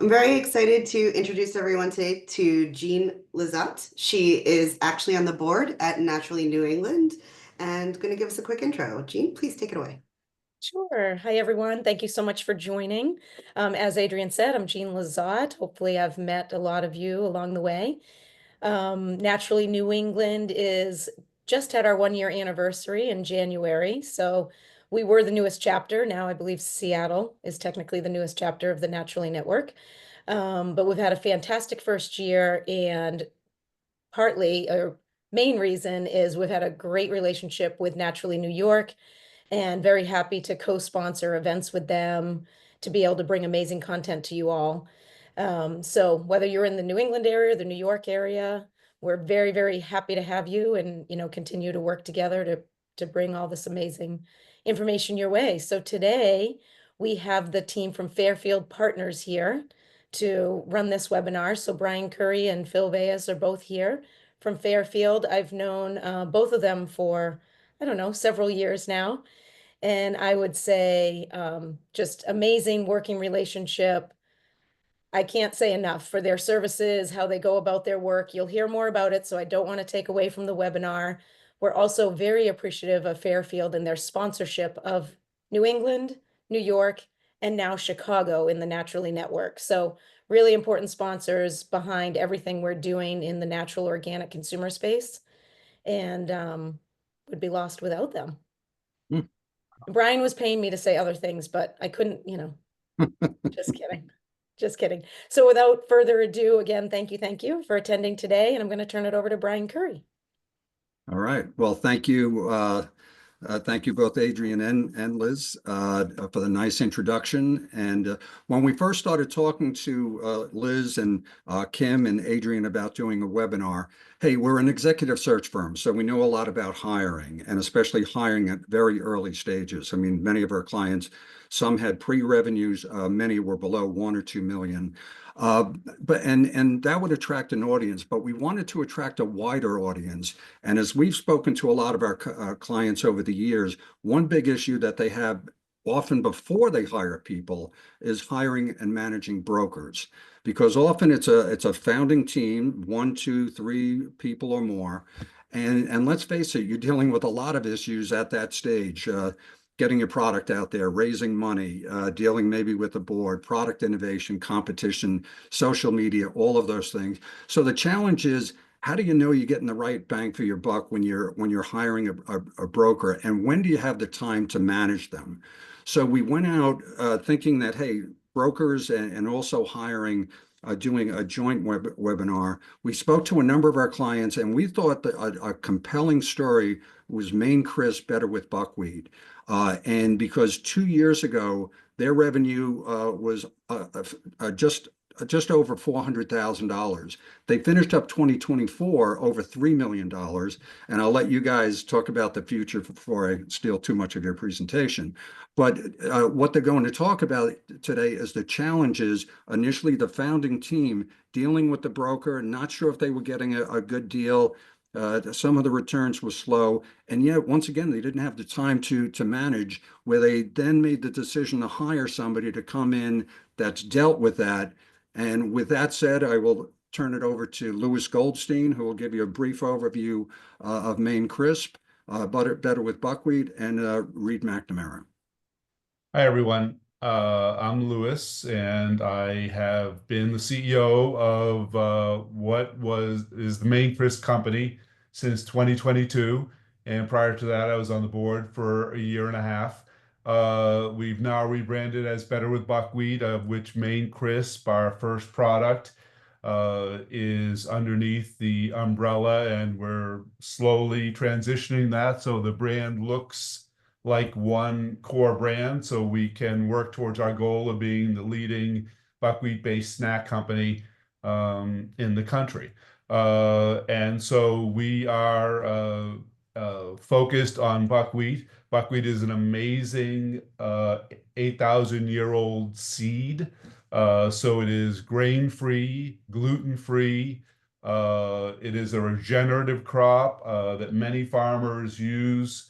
I'm very excited to introduce everyone today to Jean Lizotte. She is actually on the board at Naturally New England and going to give us a quick intro. Jean, please take it away. Sure. Hi, everyone. Thank you so much for joining. As Adrian said, I'm Jean Lizotte. Hopefully, I've met a lot of you along the way. Naturally, New England is just had our 1 year anniversary in January. So we were the newest chapter. Now I believe Seattle is technically the newest chapter of the Naturally Network. But we've had a fantastic first year, and partly, or main reason is we've had a great relationship with Naturally New York and very happy to co-sponsor events with them to be able to bring amazing content to you all. So whether you're in the New England area, the New York area, we're very, very happy to have you and, continue to work together to bring all this amazing information your way. So today we have the team from Fairfield Partners here to run this webinar. So Brian Curry and Phil Veas are both here from Fairfield. I've known both of them for, I don't know, several years now. And I would say just amazing working relationship. I can't say enough for their services, how they go about their work. You'll hear more about it, so I don't want to take away from the webinar. We're also very appreciative of Fairfield and their sponsorship of New England, New York, and now Chicago in the Naturally Network. So really important sponsors behind everything we're doing in the natural organic consumer space, and would be lost without them. Hmm. Brian was paying me to say other things, but I couldn't, just kidding. Just kidding. So without further ado, again, thank you for attending today. And I'm going to turn it over to Brian Curry. All right. Well, thank you. Thank you both, Adrian and Liz, for the nice introduction. And when we first started talking to Liz and Kim and Adrian about doing a webinar, hey, we're an executive search firm, so we know a lot about hiring, and especially hiring at very early stages. I mean, many of our clients, some had pre-revenues, many were below 1 or 2 million. And that would attract an audience, but we wanted to attract a wider audience. And as we've spoken to a lot of our clients over the years, one big issue that they have often before they hire people is hiring and managing brokers, because often it's a founding team, 1, 2, 3 people or more. And let's face it, you're dealing with a lot of issues at that stage. Getting your product out there, raising money, dealing maybe with the board, product innovation, competition, social media, all of those things. So the challenge is, how do you know you're getting the right bang for your buck when you're hiring a broker, and when do you have the time to manage them? So we went out thinking that, hey, brokers and also hiring, doing a joint webinar. We spoke to a number of our clients, and we thought that a compelling story was Maine Crisp Better with Buckwheat. And because 2 years ago, their revenue was just over $400,000. They finished up 2024 over $3 million. And I'll let you guys talk about the future before I steal too much of your presentation. But what they're going to talk about today is the challenges, initially the founding team dealing with the broker, not sure if they were getting a good deal. Some of the returns were slow, and yet once again they didn't have the time to manage, where they then made the decision to hire somebody to come in that's dealt with that. And with that said, I will turn it over to Louis Goldstein, who will give you a brief overview of Maine Crisp, Better with Buckwheat, and Reed McNamara. Hi, everyone. I'm Louis, and I have been the CEO of what is the Maine Crisp company since 2022. And prior to that, I was on the board for a year and a half. We've now rebranded as Better with Buckwheat, of which Maine Crisp, our first product, is underneath the umbrella, and we're slowly transitioning that so the brand looks like one core brand, so we can work towards our goal of being the leading buckwheat-based snack company in the country. And so we are focused on buckwheat. Buckwheat is an amazing 8,000-year-old seed. So it is grain-free, gluten-free. It is a regenerative crop that many farmers use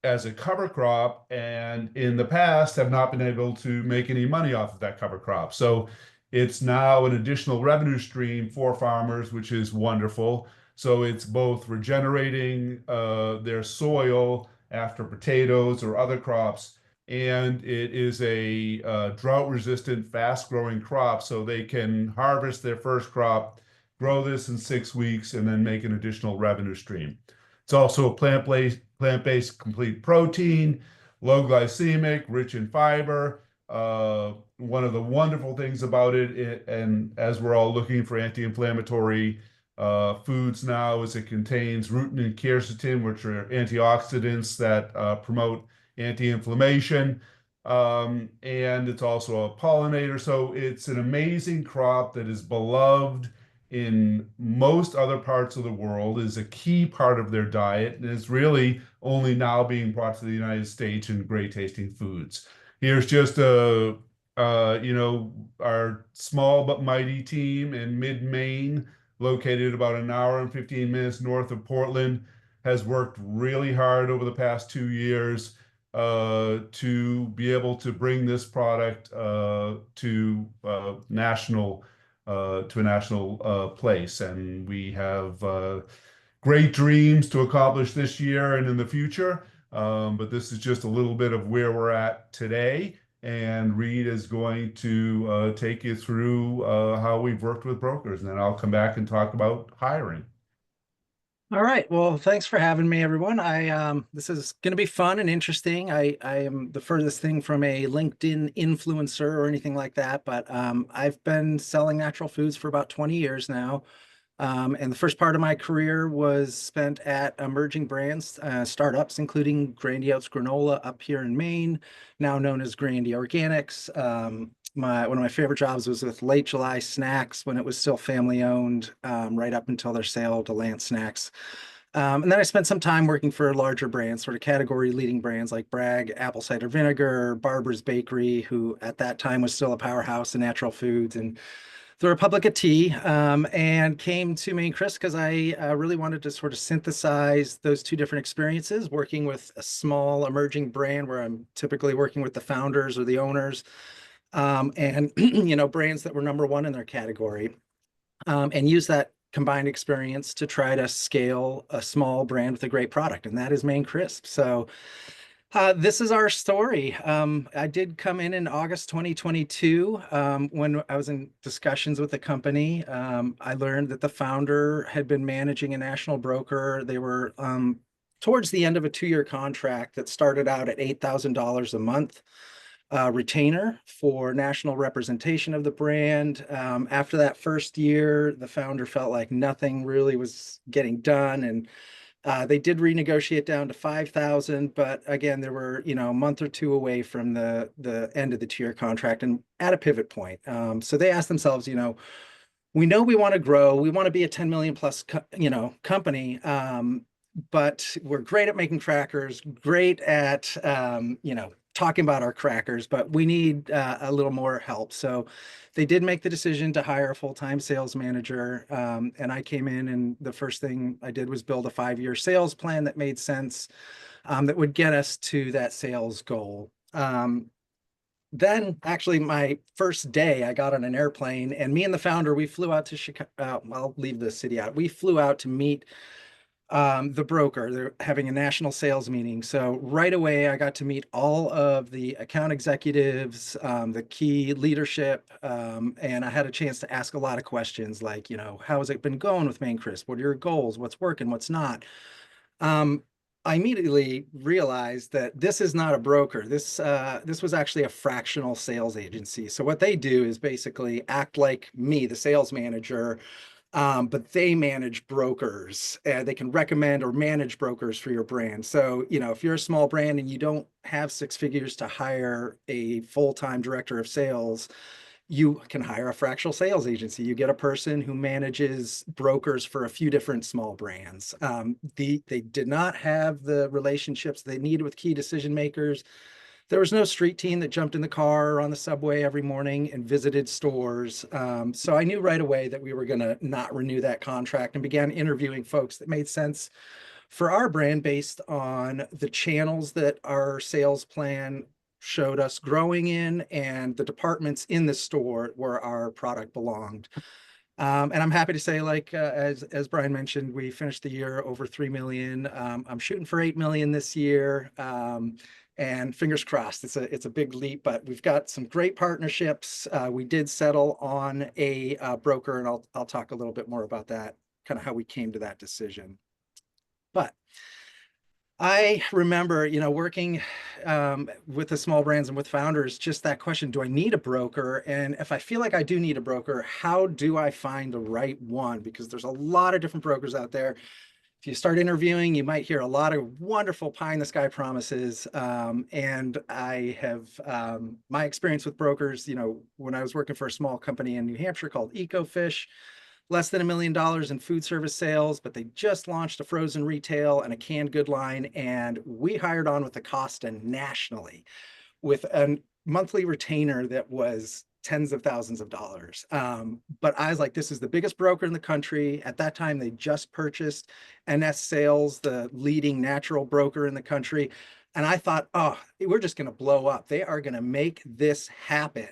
as a cover crop, and in the past have not been able to make any money off of that cover crop. So it's now an additional revenue stream for farmers, which is wonderful. So it's both regenerating their soil after potatoes or other crops, and it is a drought-resistant, fast-growing crop, so they can harvest their first crop, grow this in 6 weeks, and then make an additional revenue stream. It's also a plant-based complete protein, low glycemic, rich in fiber. One of the wonderful things about it, and as we're all looking for anti-inflammatory foods now, is it contains rutin and quercetin, which are antioxidants that promote anti-inflammation. And it's also a pollinator. So it's an amazing crop that is beloved in most other parts of the world, is a key part of their diet, and is really only now being brought to the United States in great tasting foods. Here's just our small but mighty team in mid-Maine, located about an hour and 15 minutes north of Portland, has worked really hard over the past 2 years to be able to bring this product to a national place. And we have great dreams to accomplish this year and in the future. But this is just a little bit of where we're at today. And Reed is going to take you through how we've worked with brokers. And then I'll come back and talk about hiring. All right. Well, thanks for having me, everyone. This is going to be fun and interesting. I am the furthest thing from a LinkedIn influencer or anything like that, but I've been selling natural foods for about 20 years now. And the first part of my career was spent at emerging brands, startups, including Grandy Oats Granola up here in Maine, now known as Grandy Organics. One of my favorite jobs was with Late July Snacks when it was still family owned, right up until their sale to Lance Snacks. And then I spent some time working for larger brands, sort of category leading brands like Bragg, Apple Cider Vinegar, Barber's Bakery, who at that time was still a powerhouse in natural foods, and the Republic of Tea, and came to Maine Crisp because I really wanted to sort of synthesize those two different experiences, working with a small emerging brand where I'm typically working with the founders or the owners, and brands that were number one in their category, and use that combined experience to try to scale a small brand with a great product, and that is Maine Crisp. So this is our story. I did come in August 2022. When I was in discussions with the company, I learned that the founder had been managing a national broker. They were towards the end of a 2-year contract that started out at $8,000 a month retainer for national representation of the brand. After that first year, the founder felt like nothing really was getting done, and they did renegotiate down to 5,000, but again, there were, a month or two away from the end of the 2-year contract and at a pivot point. So they asked themselves, we know we want to grow, we want to be a 10 million plus, company, but we're great at making crackers, great at, talking about our crackers, but we need a little more help. So they did make the decision to hire a full-time sales manager. And I came in, and the first thing I did was build a 5-year sales plan that made sense, that would get us to that sales goal. Then actually my first day I got on an airplane, and me and the founder, we flew out to Chicago. I'll leave the city out. We flew out to meet the broker. They're having a national sales meeting. So right away, I got to meet all of the account executives, the key leadership, and I had a chance to ask a lot of questions like, how has it been going with Maine Crisp? What are your goals? What's working? What's not? I immediately realized that this is not a broker. This was actually a fractional sales agency. So what they do is basically act like me, the sales manager, but they manage brokers. They can recommend or manage brokers for your brand. So, if you're a small brand and you don't have 6 figures to hire a full-time director of sales, you can hire a fractional sales agency. You get a person who manages brokers for a few different small brands. They did not have the relationships they needed with key decision makers. There was no street team that jumped in the car or on the subway every morning and visited stores. So I knew right away that we were going to not renew that contract, and began interviewing folks that made sense for our brand, based on the channels that our sales plan showed us growing in and the departments in the store where our product belonged. And I'm happy to say, like, as Brian mentioned, we finished the year over 3 million. I'm shooting for 8 million this year. And fingers crossed, it's a big leap, but we've got some great partnerships. We did settle on a broker, and I'll talk a little bit more about that, kind of how we came to that decision. But I remember, working with the small brands and with founders, just that question, do I need a broker? And if I feel like I do need a broker, how do I find the right one? Because there's a lot of different brokers out there. If you start interviewing, you might hear a lot of wonderful pie in the sky promises. And I have my experience with brokers, when I was working for a small company in New Hampshire called EcoFish, less than $1 million in food service sales, but they just launched a frozen retail and a canned good line. And we hired on with Acosta nationally with a monthly retainer that was tens of thousands of dollars. But I was like, this is the biggest broker in the country. At that time, they just purchased NS Sales, the leading natural broker in the country. And I thought, oh, we're just going to blow up. They are going to make this happen.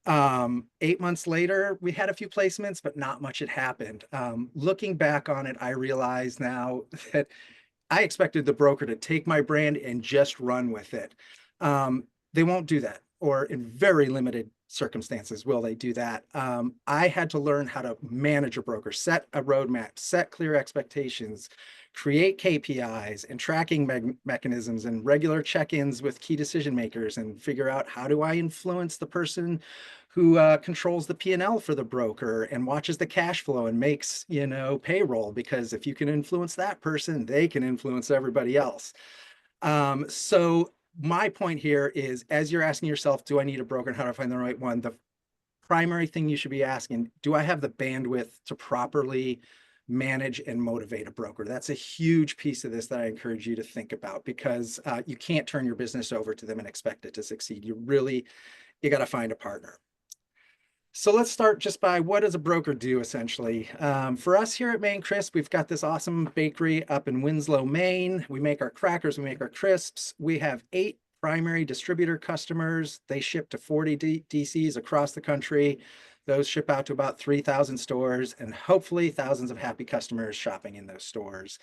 8 months later, we had a few placements, but not much had happened. Looking back on it, I realize now that I expected the broker to take my brand and just run with it. They won't do that, or in very limited circumstances will they do that. I had to learn how to manage a broker, set a roadmap, set clear expectations, create KPIs and tracking mechanisms and regular check-ins with key decision makers, and figure out, how do I influence the person who controls the P&L for the broker and watches the cash flow and makes, payroll, because if you can influence that person, they can influence everybody else. So my point here is, as you're asking yourself, do I need a broker and how do I find the right one? The primary thing you should be asking, do I have the bandwidth to properly manage and motivate a broker? That's a huge piece of this that I encourage you to think about, because you can't turn your business over to them and expect it to succeed. You got to find a partner. So let's start just by, what does a broker do essentially? For us here at Maine Crisp, we've got this awesome bakery up in Winslow, Maine. We make our crackers, we make our crisps. We have 8 primary distributor customers. They ship to 40 DCs across the country. Those ship out to about 3,000 stores, and hopefully thousands of happy customers shopping in those stores.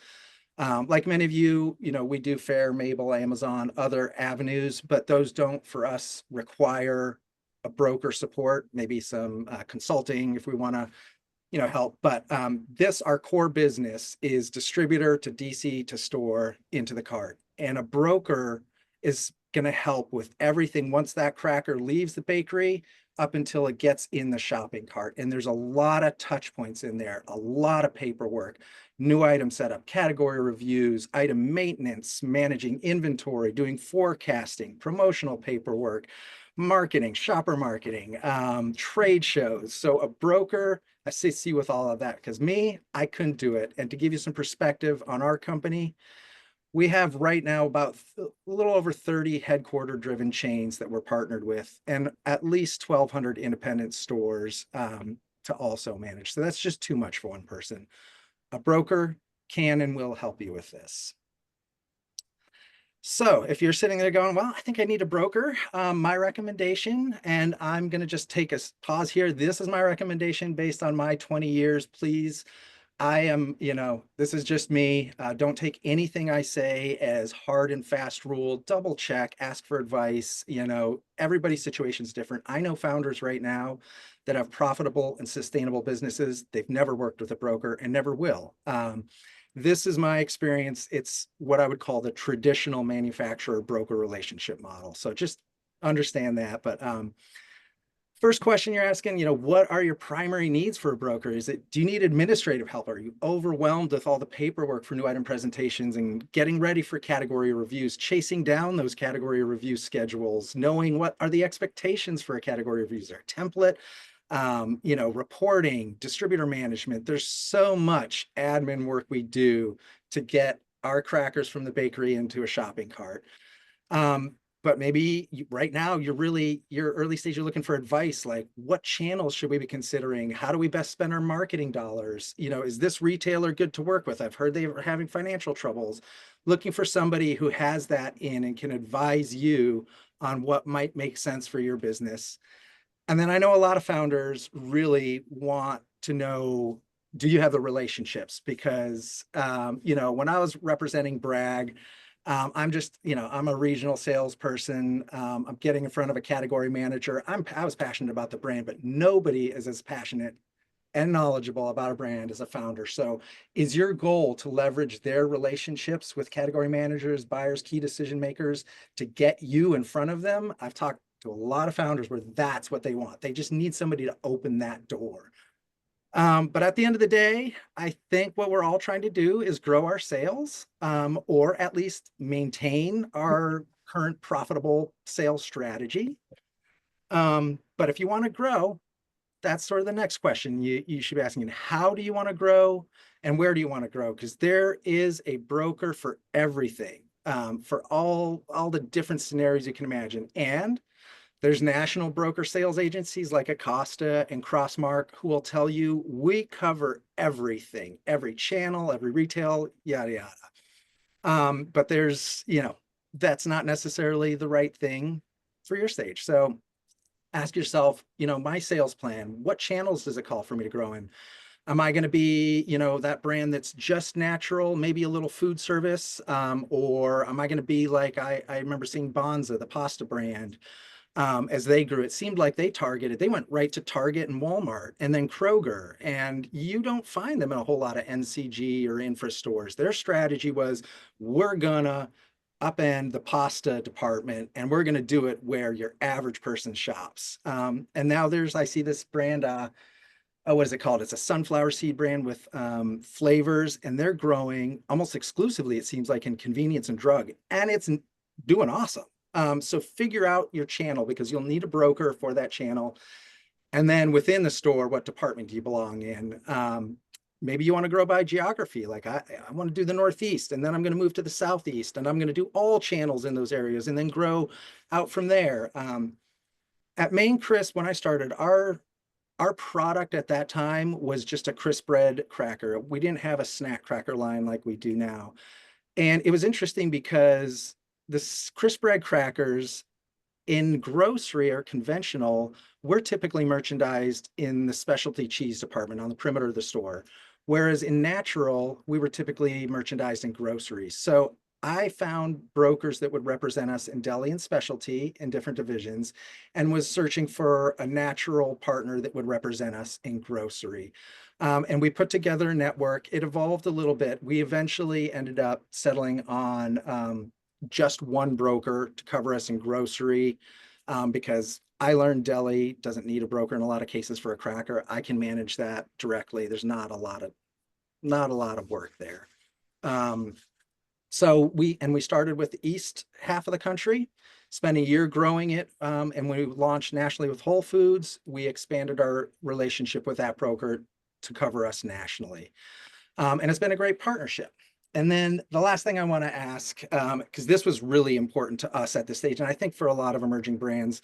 Like many of you, we do Fair, Mabel, Amazon, other avenues, but those don't, for us, require a broker support, maybe some consulting if we want to, help. But our core business is distributor to DC to store into the cart. And a broker is going to help with everything once that cracker leaves the bakery up until it gets in the shopping cart. And there's a lot of touch points in there, a lot of paperwork, new item setup, category reviews, item maintenance, managing inventory, doing forecasting, promotional paperwork, marketing, shopper marketing, trade shows. So a broker assists you with all of that, because I couldn't do it. And to give you some perspective on our company, we have right now about a little over 30 headquarter driven chains that we're partnered with, and at least 1,200 independent stores to also manage. So that's just too much for one person. A broker can and will help you with this. So if you're sitting there going, well, I think I need a broker, my recommendation, and I'm going to just take a pause here. This is my recommendation based on my 20 years. Please, I am, this is just me. Don't take anything I say as hard and fast rule. Double check, ask for advice. Everybody's situation is different. I know founders right now that have profitable and sustainable businesses. They've never worked with a broker and never will. This is my experience. It's what I would call the traditional manufacturer-broker relationship model. So just understand that. But first question you're asking, what are your primary needs for a broker? Do you need administrative help? Are you overwhelmed with all the paperwork for new item presentations and getting ready for category reviews, chasing down those category review schedules, knowing what are the expectations for a category review? Is there a template? Reporting, distributor management. There's so much admin work we do to get our crackers from the bakery into a shopping cart. but maybe right now you're early stage, you're looking for advice, like what channels should we be considering? How do we best spend our marketing dollars? Is this retailer good to work with? I've heard they are having financial troubles. Looking for somebody who has that in and can advise you on what might make sense for your business. And then I know a lot of founders really want to know, do you have the relationships? Because, when I was representing Bragg, I'm a regional salesperson. I'm getting in front of a category manager. I was passionate about the brand, but nobody is as passionate and knowledgeable about a brand as a founder. So is your goal to leverage their relationships with category managers, buyers, key decision makers to get you in front of them? I've talked to a lot of founders where that's what they want. They just need somebody to open that door. But at the end of the day, I think what we're all trying to do is grow our sales, or at least maintain our current profitable sales strategy. But if you want to grow, that's sort of the next question you should be asking. How do you want to grow and where do you want to grow? Because there is a broker for everything, for all the different scenarios you can imagine. And there's national broker sales agencies like Acosta and Crossmark who will tell you we cover everything, every channel, every retail, yada, yada. But that's not necessarily the right thing for your stage. So ask yourself, my sales plan, what channels does it call for me to grow in? Am I going to be, that brand that's just natural, maybe a little food service? Or am I going to be like, I remember seeing Bonza, the pasta brand, as they grew. It seemed like they went right to Target and Walmart and then Kroger. And you don't find them in a whole lot of NCG or infra stores. Their strategy was, we're going to upend the pasta department and we're going to do it where your average person shops. And now I see this brand, what is it called? It's a sunflower seed brand with flavors, and they're growing almost exclusively, it seems like, in convenience and drug, and it's doing awesome. So figure out your channel, because you'll need a broker for that channel. And then within the store, what department do you belong in? Maybe you want to grow by geography. Like I want to do the Northeast, and then I'm going to move to the Southeast, and I'm going to do all channels in those areas and then grow out from there. At Maine Crisp, when I started, our product at that time was just a crisp bread cracker. We didn't have a snack cracker line like we do now. And it was interesting because the crisp bread crackers in grocery or conventional, we're typically merchandised in the specialty cheese department on the perimeter of the store. Whereas in natural, we were typically merchandised in groceries. So I found brokers that would represent us in deli and specialty in different divisions, and was searching for a natural partner that would represent us in grocery. And we put together a network. It evolved a little bit. We eventually ended up settling on just one broker to cover us in grocery, because I learned deli doesn't need a broker in a lot of cases for a cracker. I can manage that directly. There's not a lot of work there. So we started with the east half of the country, spent a year growing it. And when we launched nationally with Whole Foods, we expanded our relationship with that broker to cover us nationally. And it's been a great partnership. And then the last thing I want to ask, because this was really important to us at this stage, and I think for a lot of emerging brands,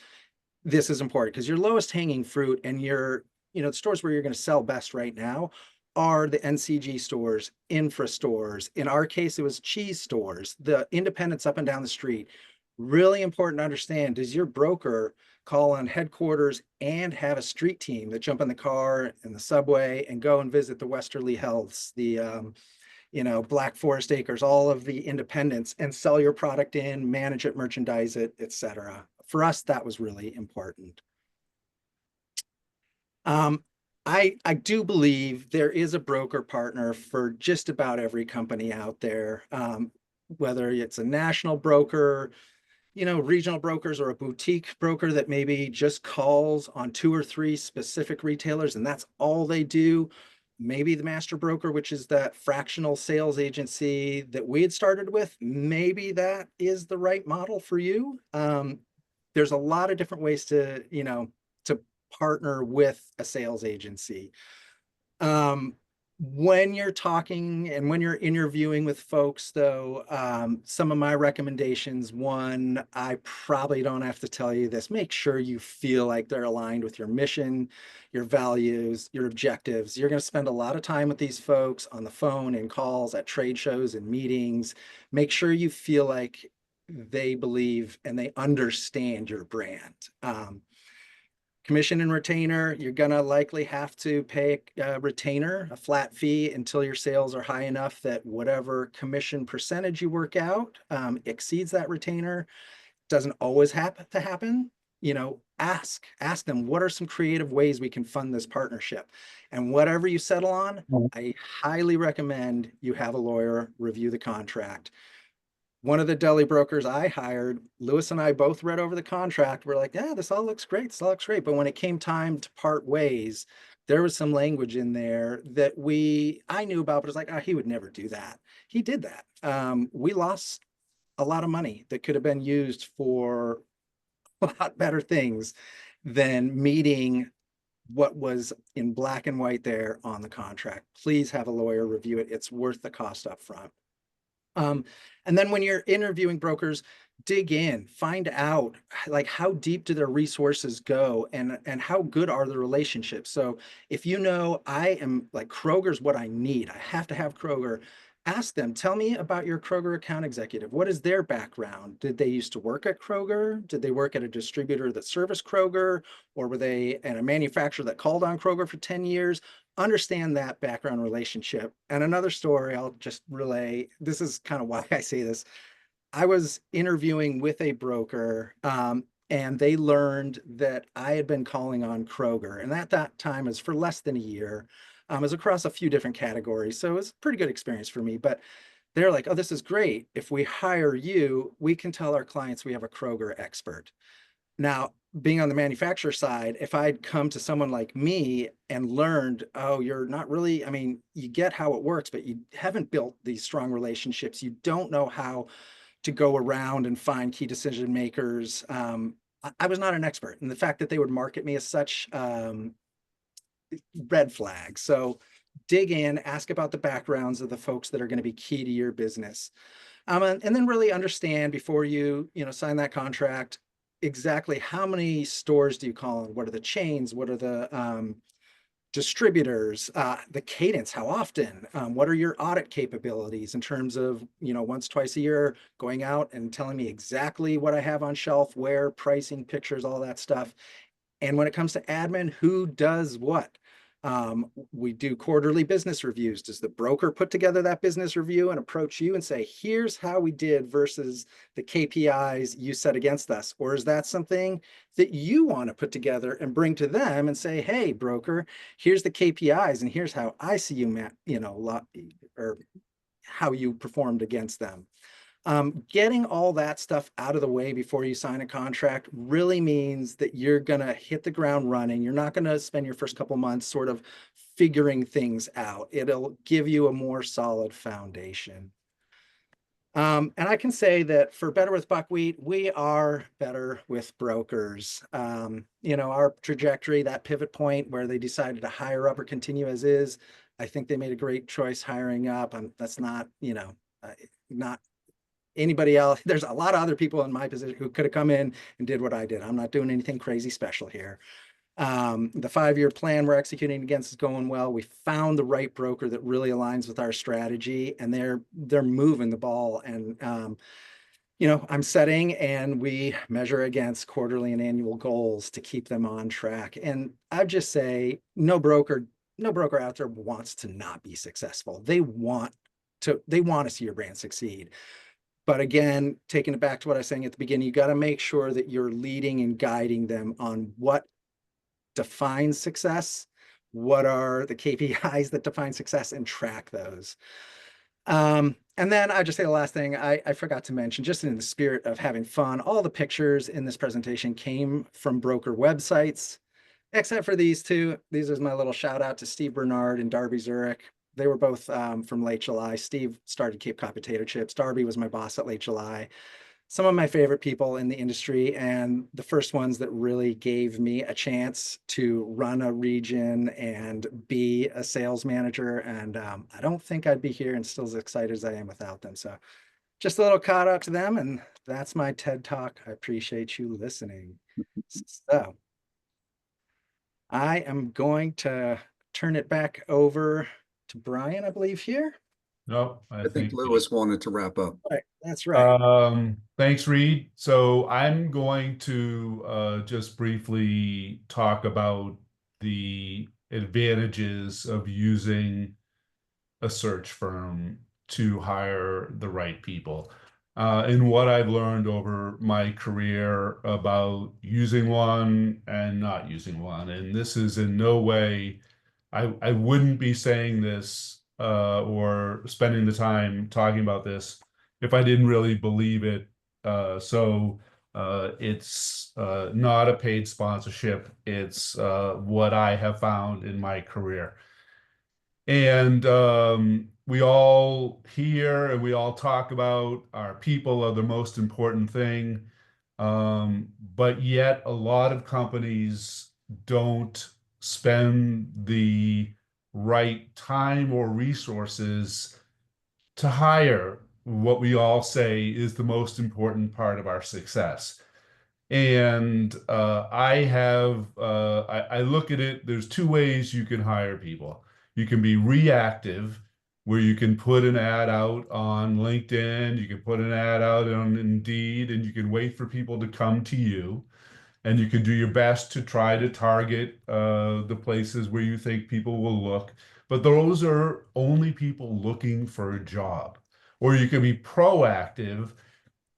this is important, because your lowest hanging fruit and the stores where you're going to sell best right now are the NCG stores, infra stores. In our case, it was cheese stores, the independents up and down the street. Really important to understand, does your broker call on headquarters and have a street team that jump in the car and the subway and go and visit the Westerly Healths, the Black Forest Acres, all of the independents, and sell your product in, manage it, merchandise it, etc. For us, that was really important. I do believe there is a broker partner for just about every company out there, whether it's a national broker, regional brokers, or a boutique broker that maybe just calls on 2 or 3 specific retailers and that's all they do. Maybe the master broker, which is that fractional sales agency that we had started with, maybe that is the right model for you. There's a lot of different ways to partner with a sales agency. When you're talking and when you're interviewing with folks, though, some of my recommendations, one, I probably don't have to tell you this, make sure you feel like they're aligned with your mission, your values, your objectives. You're going to spend a lot of time with these folks on the phone, in calls, at trade shows and meetings. Make sure you feel like they believe and they understand your brand. Commission and retainer, you're gonna likely have to pay a retainer, a flat fee, until your sales are high enough that whatever commission percentage you work out exceeds that retainer. Doesn't always have to happen. You know, ask them, what are some creative ways we can fund this partnership? And whatever you settle on, I highly recommend you have a lawyer review the contract. One of the deli brokers I hired, Lewis and I both read over the contract. We're like, yeah, this all looks great. This all looks great. But when it came time to part ways, there was some language in there that I knew about, but it's like, oh, he would never do that. He did that. We lost a lot of money that could have been used for a lot better things than meeting what was in black and white there on the contract. Please have a lawyer review it. It's worth the cost up front. And then when you're interviewing brokers, dig in, find out like how deep do their resources go and how good are the relationships. So if you know I am like Kroger's what I need, I have to have Kroger, ask them, tell me about your Kroger account executive. What is their background? Did they used to work at Kroger? Did they work at a distributor that serviced Kroger? Or were they at a manufacturer that called on Kroger for 10 years? Understand that background relationship. And another story I'll just relay, this is kind of why I say this. I was interviewing with a broker and they learned that I had been calling on Kroger. And at that time it was for less than a year. It was across a few different categories. So it was a pretty good experience for me. But they're like, oh, this is great. If we hire you, we can tell our clients we have a Kroger expert. Now, being on the manufacturer side, if I'd come to someone like me and learned, oh, you're not really, I mean, you get how it works, but you haven't built these strong relationships. You don't know how to go around and find key decision makers. I was not an expert. And the fact that they would market me as such, red flag. So dig in, ask about the backgrounds of the folks that are going to be key to your business. And then really understand before you sign that contract, exactly how many stores do you call on? What are the chains? What are the distributors? The cadence, how often? What are your audit capabilities in terms of, once, twice a year, going out and telling me exactly what I have on shelf, where, pricing, pictures, all that stuff. And when it comes to admin, who does what? We do quarterly business reviews. Does the broker put together that business review and approach you and say, here's how we did versus the KPIs you set against us? Or is that something that you want to put together and bring to them and say, hey, broker, here's the KPIs and here's how I see you, or how you performed against them. Getting all that stuff out of the way before you sign a contract really means that you're going to hit the ground running. You're not going to spend your first couple months sort of figuring things out. It'll give you a more solid foundation. And I can say that for Better with Buckwheat, we are better with brokers. Our trajectory, that pivot point where they decided to hire up or continue as is, I think they made a great choice hiring up. That's not, not anybody else. There's a lot of other people in my position who could have come in and did what I did. I'm not doing anything crazy special here. The 5-year plan we're executing against is going well. We found the right broker that really aligns with our strategy, and they're moving the ball. And I'm setting, and we measure against quarterly and annual goals to keep them on track. And I just say, no broker out there wants to not be successful. They want to see your brand succeed. But again, taking it back to what I was saying at the beginning, you got to make sure that you're leading and guiding them on what defines success, what are the KPIs that define success, and track those. And then I just say the last thing I forgot to mention, just in the spirit of having fun, all the pictures in this presentation came from broker websites, except for these two. These is my little shout out to Steve Bernard and Darby Zurich. They were both from Late July. Steve started Cape Cod Potato Chips. Darby was my boss at Late July. some of my favorite people in the industry, and the first ones that really gave me a chance to run a region and be a sales manager. And I don't think I'd be here and still as excited as I am without them. So just a little shout out to them. And that's my TED Talk. I appreciate you listening. So I am going to turn it back over to Brian, I believe, here. No, I think Lewis wanted to wrap up. Right, that's right. Thanks, Reed. So I'm going to just briefly talk about the advantages of using a search firm to hire the right people. And what I've learned over my career about using one and not using one. And this is in no way, I wouldn't be saying this or spending the time talking about this if I didn't really believe it. It's not a paid sponsorship. It's what I have found in my career. And we all hear and we all talk about our people are the most important thing. But yet a lot of companies don't spend the right time or resources to hire what we all say is the most important part of our success. And I look at it, there's two ways you can hire people. You can be reactive, where you can put an ad out on LinkedIn, you can put an ad out on Indeed, and you can wait for people to come to you. And you can do your best to try to target the places where you think people will look. But those are only people looking for a job. Or you can be proactive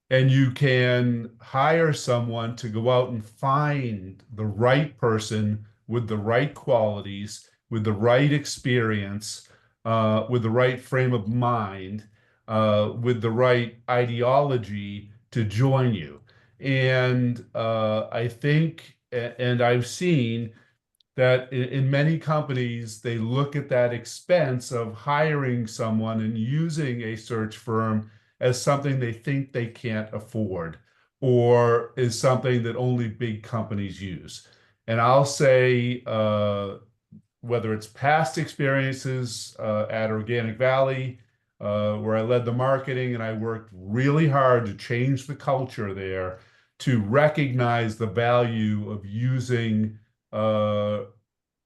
and you can hire someone to go out and find the right person with the right qualities, with the right experience, with the right frame of mind, with the right ideology to join you. And I think, and I've seen that in many companies, they look at that expense of hiring someone and using a search firm as something they think they can't afford or is something that only big companies use. And I'll say, whether it's past experiences at Organic Valley, where I led the marketing and I worked really hard to change the culture there, to recognize the value of using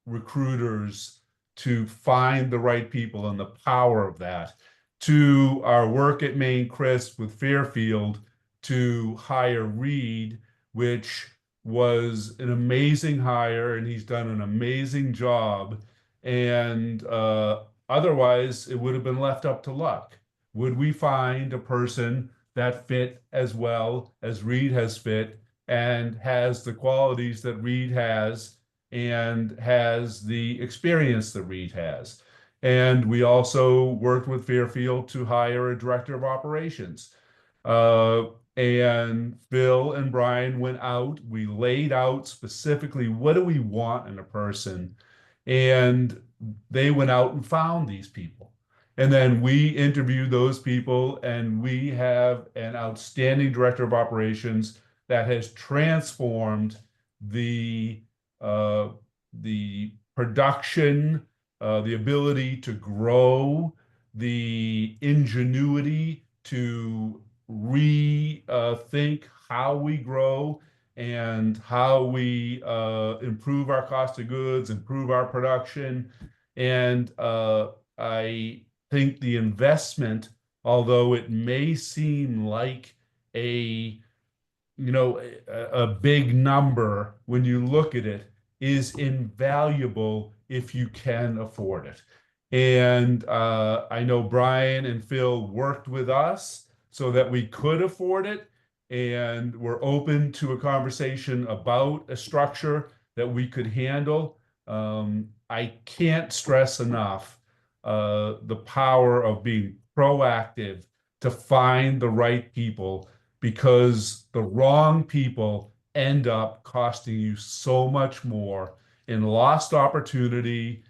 recruiters to find the right people and the power of that, to our work at Maine Crisp with Fairfield to hire Reed, which was an amazing hire, and he's done an amazing job. And otherwise, it would have been left up to luck. Would we find a person that fit as well as Reed has fit and has the qualities that Reed has and has the experience that Reed has? And we also worked with Fairfield to hire a director of operations. And Phil and Brian went out. We laid out specifically what do we want in a person, and they went out and found these people. And then we interviewed those people, and we have an outstanding director of operations that has transformed the production, the ability to grow, the ingenuity to rethink how we grow and how we improve our cost of goods, improve our production. And I think the investment, although it may seem like a a big number when you look at it, is invaluable if you can afford it. And I know Brian and Phil worked with us so that we could afford it, and we're open to a conversation about a structure that we could handle. I can't stress enough the power of being proactive to find the right people, because the wrong people end up costing you so much more in lost opportunity,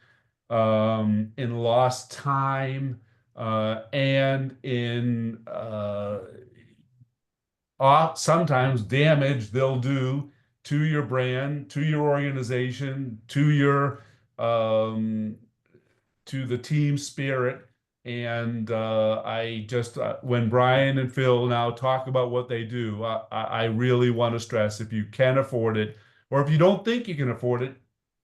in lost time, and in sometimes damage they'll do to your brand, to your organization, to your to the team spirit. And I just, when Brian and Phil now talk about what they do, I really want to stress, if you can afford it, or if you don't think you can afford it,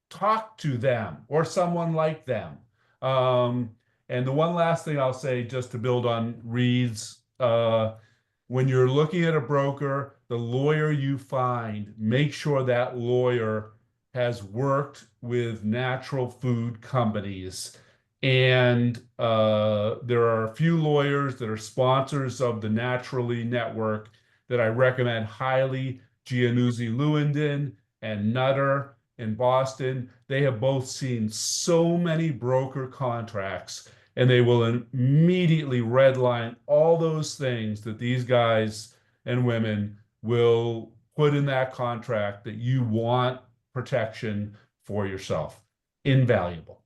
talk to them or someone like them. And the one last thing I'll say, just to build on Reed's, when you're looking at a broker, the lawyer you find, make sure that lawyer has worked with natural food companies. And there are a few lawyers that are sponsors of the Naturally Network that I recommend highly. Giannuzzi Lewandin and Nutter in Boston. They have both seen so many broker contracts, and they will immediately redline all those things that these guys and women will put in that contract that you want protection for yourself. Invaluable.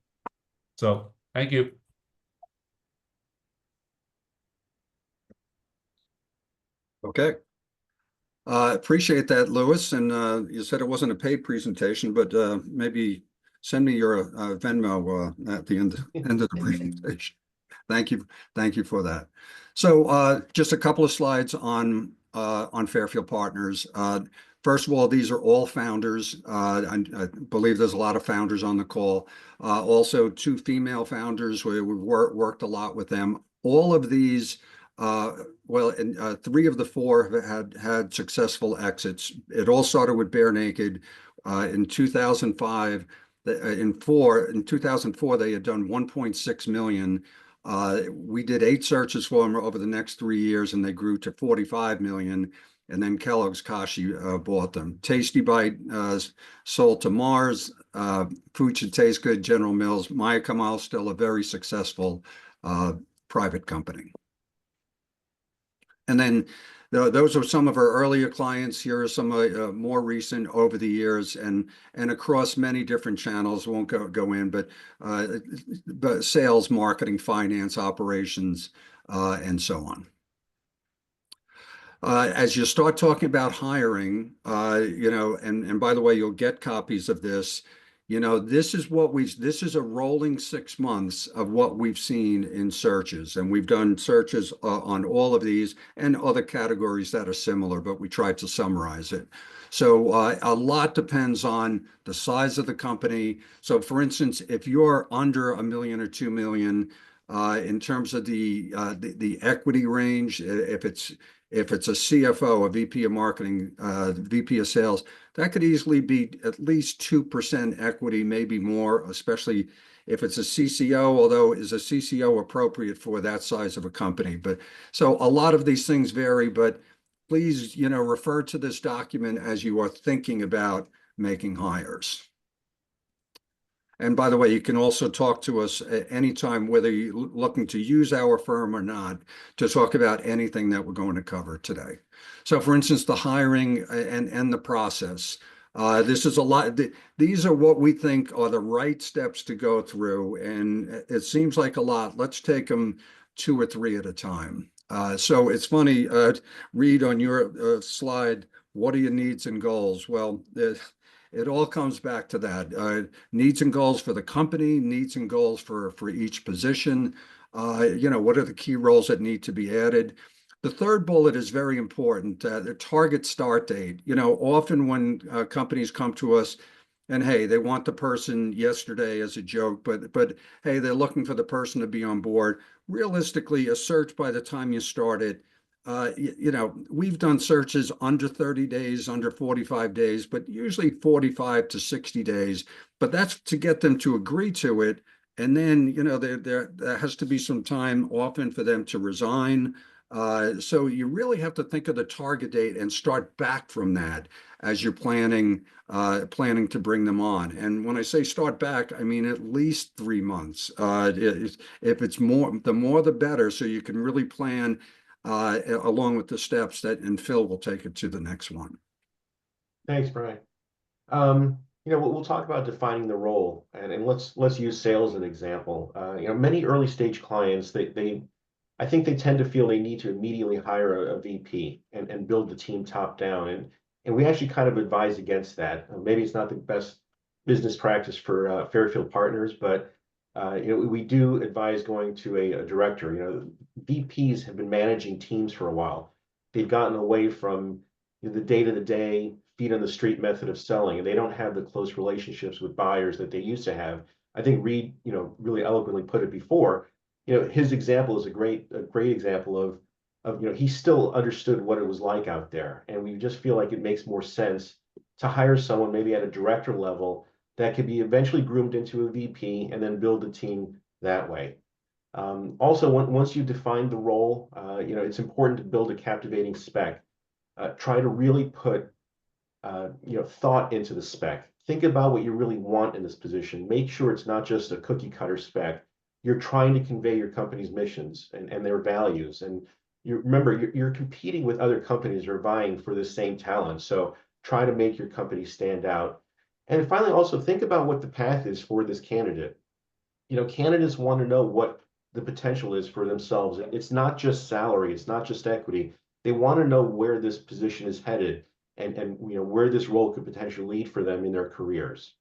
So thank you. Okay. Appreciate that, Lewis. And you said it wasn't a paid presentation, but maybe send me your Venmo at the end of the presentation. Thank you. Thank you for that. So just a couple of slides on Fairfield Partners. First of all, these are all founders. I believe there's a lot of founders on the call. Also, 2 female founders. We've worked a lot with them. All of these, well, and 3 of the 4 have had successful exits. It all started with Bare Naked in 2005. In 2004, they had done 1.6 million. We did 8 searches for them over the next 3 years, and they grew to 45 million. And then Kellogg's Kashi bought them. Tasty Bite sold to Mars. Food Should Taste Good, General Mills. Maya Kamal, still a very successful private company. And then those are some of our earlier clients. Here are some more recent over the years and across many different channels. Won't go in, but sales, marketing, finance, operations, and so on. As you start talking about hiring, and by the way, you'll get copies of this. This is a rolling 6 months of what we've seen in searches, and we've done searches on all of these and other categories that are similar, but we tried to summarize it. So a lot depends on the size of the company. So for instance, if you're under $1 million or 2 million, in terms of the equity range, if it's a CFO, a VP of marketing, VP of sales, that could easily be at least 2% equity, maybe more, especially if it's a CCO, although is a CCO appropriate for that size of a company? But so a lot of these things vary, but please, refer to this document as you are thinking about making hires. And by the way, you can also talk to us at any time, whether you're looking to use our firm or not, to talk about anything that we're going to cover today. So for instance, the hiring and the process. This is a lot. These are what we think are the right steps to go through. And it seems like a lot. Let's take them 2 or 3 at a time. So it's funny, Reed, on your slide, what are your needs and goals? Well, it all comes back to that. Needs and goals for the company, needs and goals for each position. What are the key roles that need to be added? The third bullet is very important, the target start date. Often when companies come to us and hey, they want the person yesterday as a joke, but hey, they're looking for the person to be on board. Realistically, a search by the time you start it, we've done searches under 30 days, under 45 days, but usually 45 to 60 days. But that's to get them to agree to it. And then, there has to be some time often for them to resign. So you really have to think of the target date and start back from that as you're planning to bring them on. And when I say start back, I mean at least 3 months. If it's more, the more the better, so you can really plan along with the steps and Phil will take it to the next one. Thanks, Brian. We'll talk about defining the role, and let's use sales as an example. Many early stage clients, they I think they tend to feel they need to immediately hire a VP and build the team top down. And we actually kind of advise against that. Maybe it's not the best business practice for Fairfield Partners, but we do advise going to a director. VPs have been managing teams for a while. They've gotten away from the day-to-day, feet on the street method of selling, and they don't have the close relationships with buyers that they used to have. I think Reed, really eloquently put it before. His example is a great example of he still understood what it was like out there, and we just feel like it makes more sense to hire someone maybe at a director level that could be eventually groomed into a VP and then build a team that way. Also, once you define the role, it's important to build a captivating spec. Try to really put thought into the spec. Think about what you really want in this position. Make sure it's not just a cookie cutter spec. You're trying to convey your company's missions and their values. And remember, you're competing with other companies who are vying for the same talent. So try to make your company stand out. And finally, also think about what the path is for this candidate. Candidates want to know what the potential is for themselves. It's not just salary, it's not just equity. They want to know where this position is headed and where this role could potentially lead for them in their careers.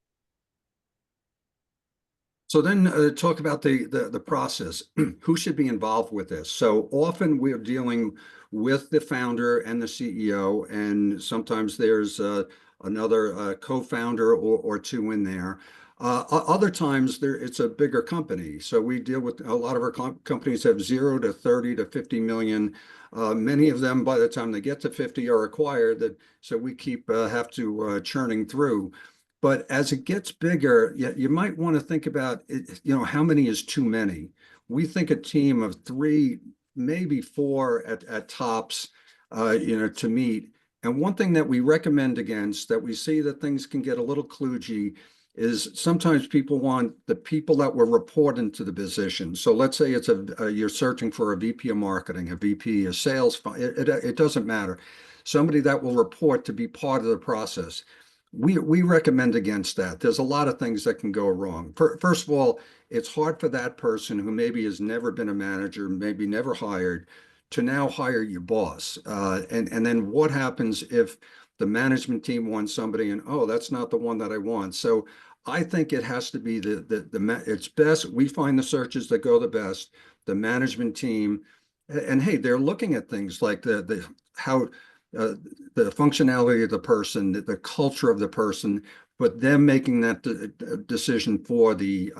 So then talk about the process. Who should be involved with this? So often we're dealing with the founder and the CEO, and sometimes there's another co-founder or two in there. Other times it's a bigger company. So we deal with a lot of our companies have 0 to 30 to 50 million. Many of them, by the time they get to 50, are acquired. So we have to churning through. But as it gets bigger, you might want to think about it, how many is too many. We think a team of 3, maybe 4 at tops, to meet. And one thing that we recommend against, that we see that things can get a little kludgy, is sometimes people want the people that were reporting to the position. So let's say it's you're searching for a VP of marketing, a VP of sales. It doesn't matter. Somebody that will report to be part of the process. We recommend against that. There's a lot of things that can go wrong. First of all, it's hard for that person who maybe has never been a manager, maybe never hired, to now hire your boss. And then what happens if the management team wants somebody and, oh, that's not the one that I want. So I think it has to be it's best. We find the searches that go the best, the management team, and hey, they're looking at things like how the functionality of the person, the culture of the person, but them making that decision for the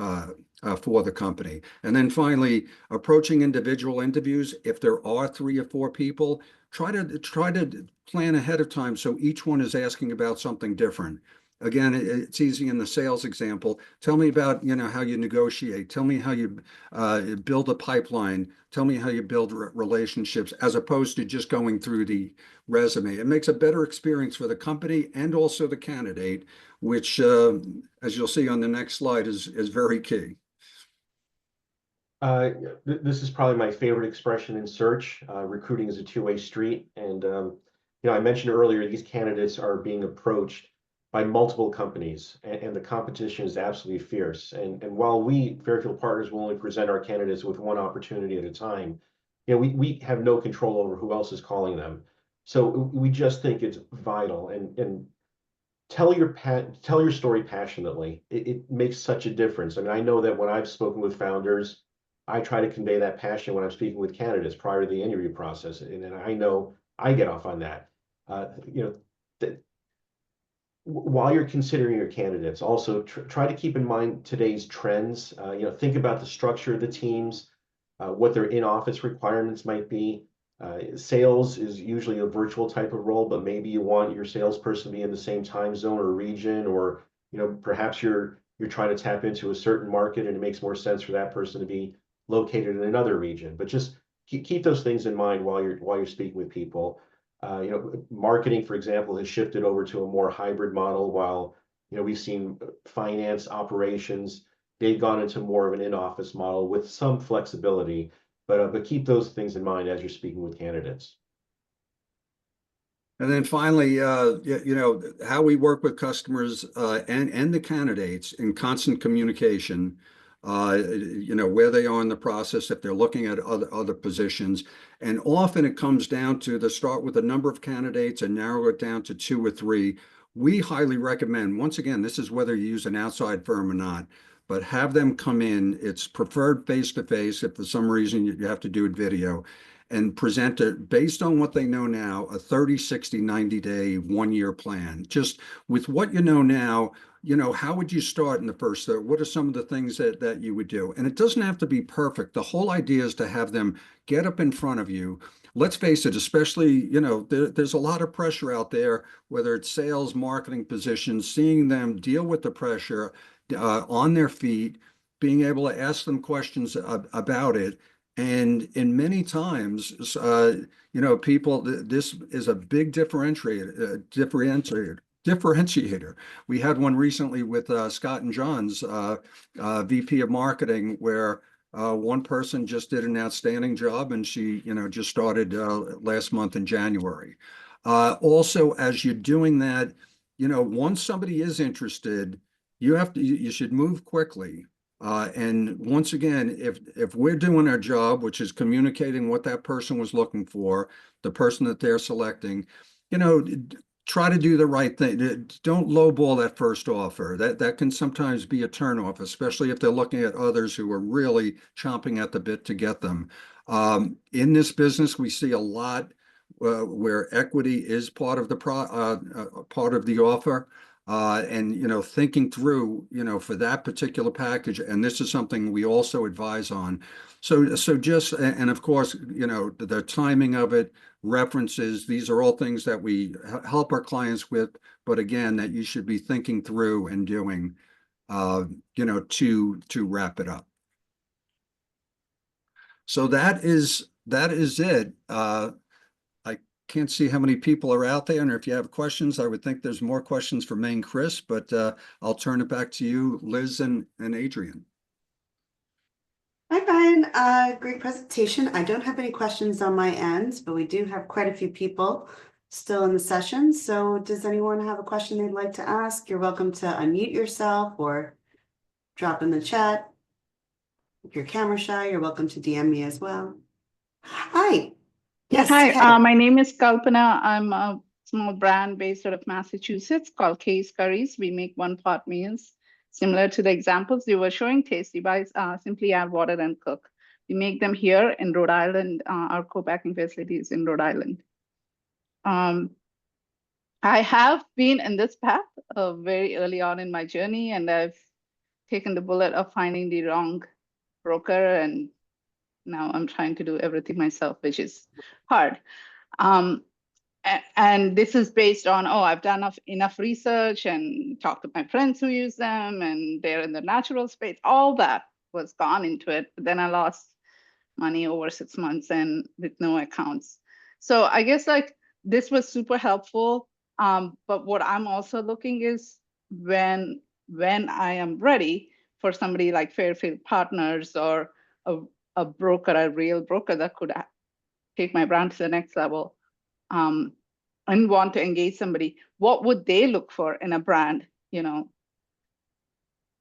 company. And then finally, approaching individual interviews. If there are 3 or 4 people, try to plan ahead of time so each one is asking about something different. Again, it's easy in the sales example. Tell me about how you negotiate. Tell me how you build a pipeline. Tell me how you build relationships, as opposed to just going through the resume. It makes a better experience for the company and also the candidate, which, as you'll see on the next slide, is very key. This is probably my favorite expression in search. Recruiting is a two-way street. And, I mentioned earlier, these candidates are being approached by multiple companies, and the competition is absolutely fierce. And while we, Fairfield Partners, will only present our candidates with one opportunity at a time, we have no control over who else is calling them. So we just think it's vital, and tell your story passionately. It makes such a difference. I mean, I know that when I've spoken with founders, I try to convey that passion when I'm speaking with candidates prior to the interview process, and I know I get off on that. While you're considering your candidates, also try to keep in mind today's trends. Think about the structure of the teams, what their in-office requirements might be. Sales is usually a virtual type of role, but maybe you want your salesperson to be in the same time zone or region, or perhaps you're trying to tap into a certain market, and it makes more sense for that person to be located in another region. But just keep those things in mind while you're speaking with people. Marketing, for example, has shifted over to a more hybrid model, while we've seen finance operations, they've gone into more of an in-office model with some flexibility. But keep those things in mind as you're speaking with candidates. And then finally, how we work with customers and the candidates in constant communication. where they are in the process, if they're looking at other positions. And often it comes down to the start with a number of candidates and narrow it down to 2 or 3. We highly recommend, once again, this is whether you use an outside firm or not, but have them come in. It's preferred face-to-face. If for some reason you have to do it video, and present it based on what they know now, a 30, 60, 90-day, 1-year plan. Just with what you know now, how would you start in the first, what are some of the things that you would do? And it doesn't have to be perfect. The whole idea is to have them get up in front of you. Let's face it, especially, there's a lot of pressure out there, whether it's sales, marketing positions, seeing them deal with the pressure on their feet, being able to ask them questions about it. And in many times, people, this is a big differentiator. We had one recently with Scott and John's VP of marketing, where one person just did an outstanding job, and she, just started last month in January. Also, as you're doing that, once somebody is interested, you should move quickly. And once again, if we're doing our job, which is communicating what that person was looking for, the person that they're selecting, try to do the right thing. Don't lowball that first offer. That can sometimes be a turnoff, especially if they're looking at others who are really chomping at the bit to get them. In this business, we see a lot where equity is part of the part of the offer. And thinking through for that particular package, and this is something we also advise on. So just, and of course the timing of it, references, these are all things that we help our clients with, but again, that you should be thinking through and doing to wrap it up. So that is it. I can't see how many people are out there, and if you have questions, I would think there's more questions for Maine Crisp, but I'll turn it back to you, Liz and Adrian. Hi, Ryan. Great presentation. I don't have any questions on my end, but we do have quite a few people still in the session. So does anyone have a question they'd like to ask? You're welcome to unmute yourself or drop in the chat. If you're camera shy, you're welcome to DM me as well. Hi. Yes. Hi, my name is Kalpana. I'm a small brand based out of Massachusetts called Case Curries. We make one-pot meals. Similar to the examples you were showing, Tasty Bites, simply add water and cook. We make them here in Rhode Island. Our co-packing facility is in Rhode Island. I have been in this path very early on in my journey, and I've taken the bullet of finding the wrong broker, and now I'm trying to do everything myself, which is hard. And this is based on, I've done enough research and talked to my friends who use them, and they're in the natural space. All that was gone into it. But then I lost money over 6 months and with no accounts. So I guess this was super helpful. But what I'm also looking is when I am ready for somebody like Fairfield Partners or a broker, a real broker that could take my brand to the next level, and want to engage somebody, what would they look for in a brand?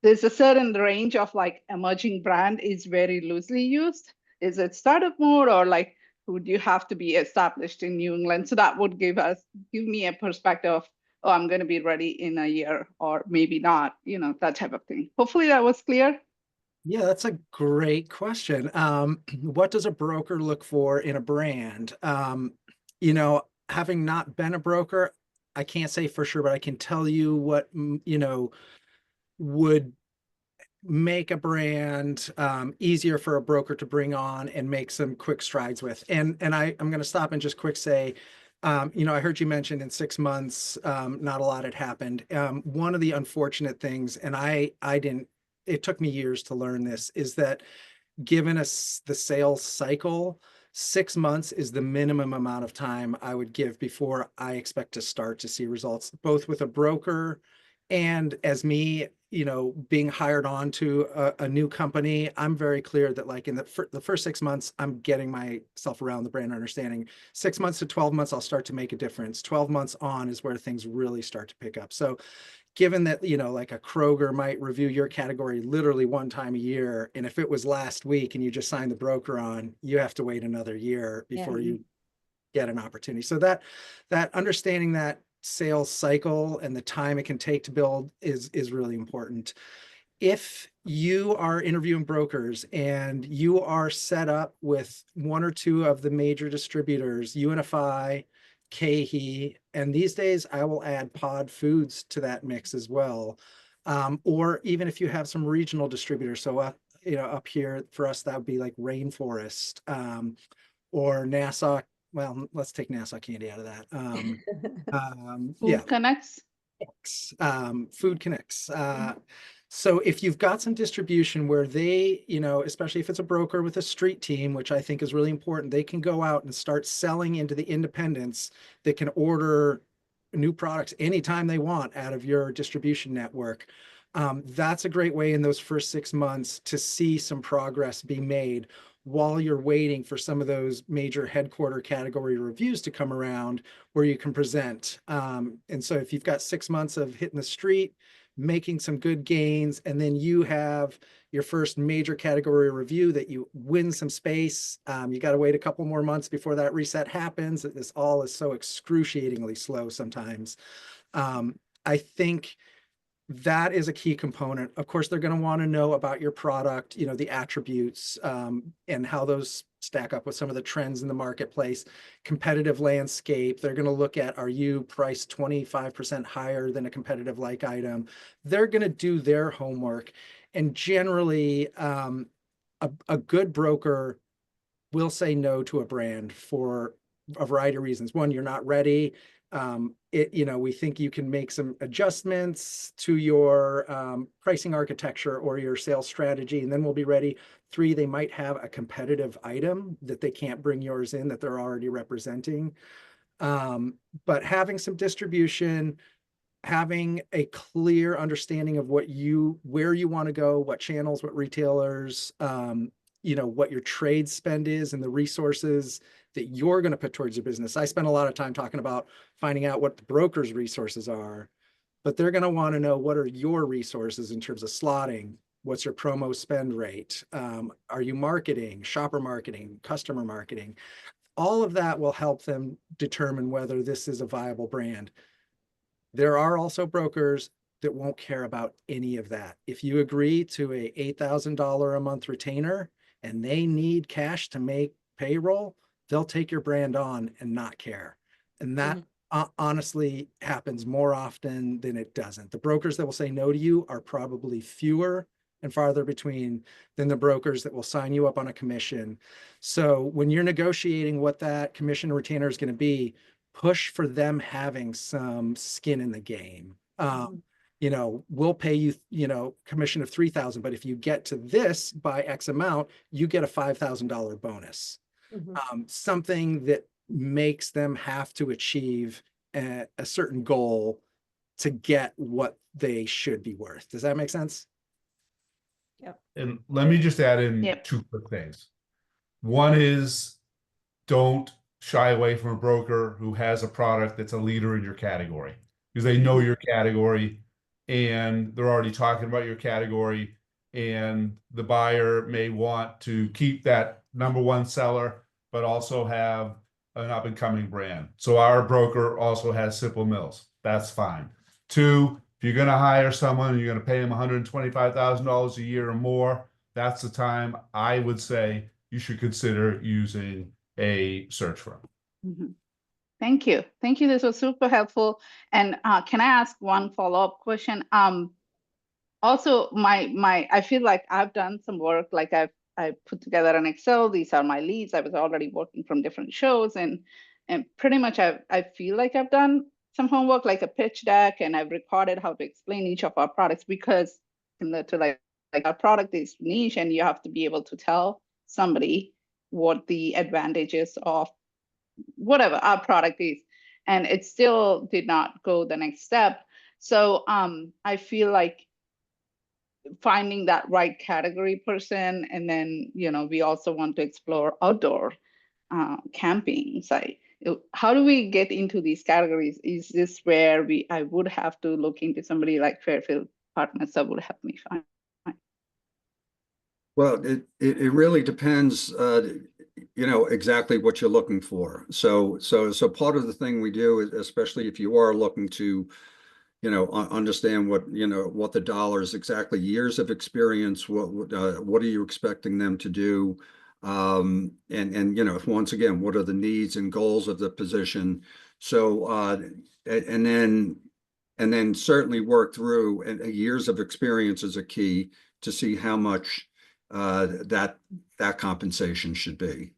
There's a certain range of emerging brand is very loosely used. Is it startup mode, or would you have to be established in New England? So that would give me a perspective of, I'm going to be ready in a year or maybe not, that type of thing. Hopefully that was clear. Yeah, that's a great question. What does a broker look for in a brand? Having not been a broker, I can't say for sure, but I can tell you what, would make a brand easier for a broker to bring on and make some quick strides with. And I'm going to stop and just quick say, I heard you mention in 6 months, not a lot had happened. One of the unfortunate things, and it took me years to learn this, is that given us the sales cycle, 6 months is the minimum amount of time I would give before I expect to start to see results, both with a broker and as me, being hired on to a new company. I'm very clear that in the first 6 months, I'm getting myself around the brand understanding. 6 months to 12 months, I'll start to make a difference. 12 months on is where things really start to pick up. So given that, you know, like a Kroger might review your category literally one time a year, and if it was last week and you just signed the broker on, you have to wait another year before Yeah. you get an opportunity. So that understanding that sales cycle and the time it can take to build is really important. If you are interviewing brokers and you are set up with one or two of the major distributors, UNFI, KeHE, and these days I will add Pod Foods to that mix as well. Or even if you have some regional distributors, so up here for us, that would be like Rainforest, or Nassau. Well, let's take Nassau Candy out of that. Yeah, Food Connects. Food Connects. So if you've got some distribution where they, you know, especially if it's a broker with a street team, which I think is really important, they can go out and start selling into the independents that can order new products anytime they want out of your distribution network. That's a great way in those first 6 months to see some progress be made while you're waiting for some of those major headquarter category reviews to come around where you can present. And so if you've got 6 months of hitting the street, making some good gains, and then you have your first major category review that you win some space, you got to wait a couple more months before that reset happens. This all is so excruciatingly slow sometimes. I think that is a key component. Of course, they're going to want to know about your product, you know, the attributes, and how those stack up with some of the trends in the marketplace, competitive landscape. They're going to look at, are you priced 25% higher than a competitive like item? They're going to do their homework. And generally, a good broker will say no to a brand for a variety of reasons. One, you're not ready. You know, we think you can make some adjustments to your pricing architecture or your sales strategy, and then we'll be ready. 3, they might have a competitive item that they can't bring yours in that they're already representing. But having some distribution, having a clear understanding of where you want to go, what channels, what retailers, you know, what your trade spend is and the resources that you're going to put towards your business. I spend a lot of time talking about finding out what the broker's resources are, but they're going to want to know, what are your resources in terms of slotting? What's your promo spend rate? Are you marketing, shopper marketing, customer marketing? All of that will help them determine whether this is a viable brand. There are also brokers that won't care about any of that. If you agree to a $8,000 a month retainer and they need cash to make payroll, they'll take your brand on and not care. And that honestly happens more often than it doesn't. The brokers that will say no to you are probably fewer and farther between than the brokers that will sign you up on a commission. So when you're negotiating what that commission retainer is going to be, push for them having some skin in the game. You know, we'll pay you, you know, commission of $3,000, but if you get to this by X amount, you get a $5,000 bonus. Something that makes them have to achieve a certain goal to get what they should be worth. Does that make sense? Yep. And let me just add in Yep. 2 quick things. One is, don't shy away from a broker who has a product that's a leader in your category, because they know your category and they're already talking about your category, and the buyer may want to keep that #1 seller, but also have an up and coming brand. So our broker also has Simple Mills. That's fine. 2, if you're going to hire someone and you're going to pay them $125,000 a year or more, that's the time I would say you should consider using a search firm. Thank you. Thank you. This was super helpful. And can I ask one follow-up question? Also, I feel like I've done some work, like I put together an Excel. These are my leads. I was already working from different shows, and pretty much I feel like I've done some homework, like a pitch deck, and I've recorded how to explain each of our products, because similar to like our product is niche, and you have to be able to tell somebody what the advantages of whatever our product is, and it still did not go the next step. So I feel like finding that right category person, and then, you know, we also want to explore outdoor camping site. how do we get into these categories? Is this where I would have to look into somebody like Fairfield Partners that would help me find? Well, it really depends, exactly what you're looking for. So part of the thing we do is, especially if you are looking to, understand what the dollars exactly, years of experience, what are you expecting them to do? And once again, what are the needs and goals of the position? So, and then certainly work through, and years of experience is a key to see how much that compensation should be.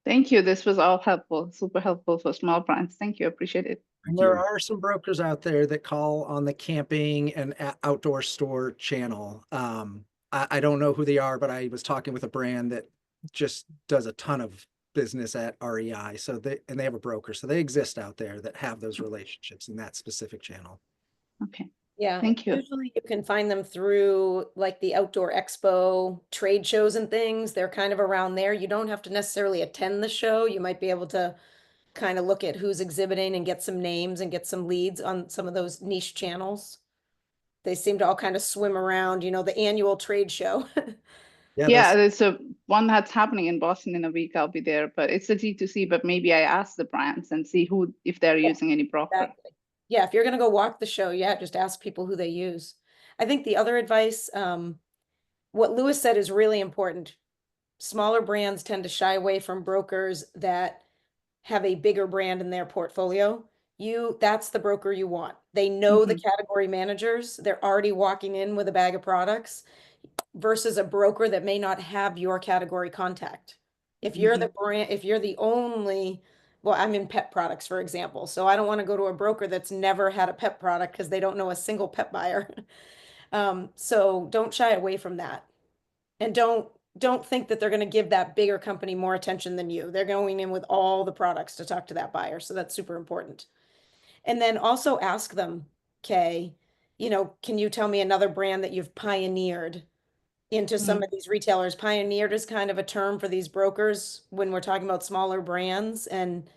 Thank you. This was all helpful, super helpful for small brands. Thank you. Appreciate it. And there are some brokers out there that call on the camping and outdoor store channel. I don't know who they are, but I was talking with a brand that just does a ton of business at REI. So they have a broker. So they exist out there that have those relationships in that specific channel. Okay. Yeah, Thank you. usually you can find them through like the outdoor expo trade shows and things. They're kind of around there. You don't have to necessarily attend the show. You might be able to kind of look at who's exhibiting and get some names and get some leads on some of those niche channels. They seem to all kind of swim around, the annual trade show. Yeah, there's a one that's happening in Boston in a week. I'll be there, but it's a G2C, but maybe I ask the brands and see if they're using any broker. Exactly. Yeah, if you're going to go walk the show, yeah, just ask people who they use. I think the other advice, what Lewis said is really important. Smaller brands tend to shy away from brokers that have a bigger brand in their portfolio. That's the broker you want. They know the category managers. They're already walking in with a bag of products versus a broker that may not have your category contact. If you're the brand, if you're the only, well, I'm in pet products, for example. So I don't want to go to a broker that's never had a pet product because they don't know a single pet buyer. So don't shy away from that. And don't think that they're going to give that bigger company more attention than you. They're going in with all the products to talk to that buyer. So that's super important. And then also ask them, Kay, can you tell me another brand that you've pioneered into some of these retailers? Pioneered is kind of a term for these brokers when we're talking about smaller brands, and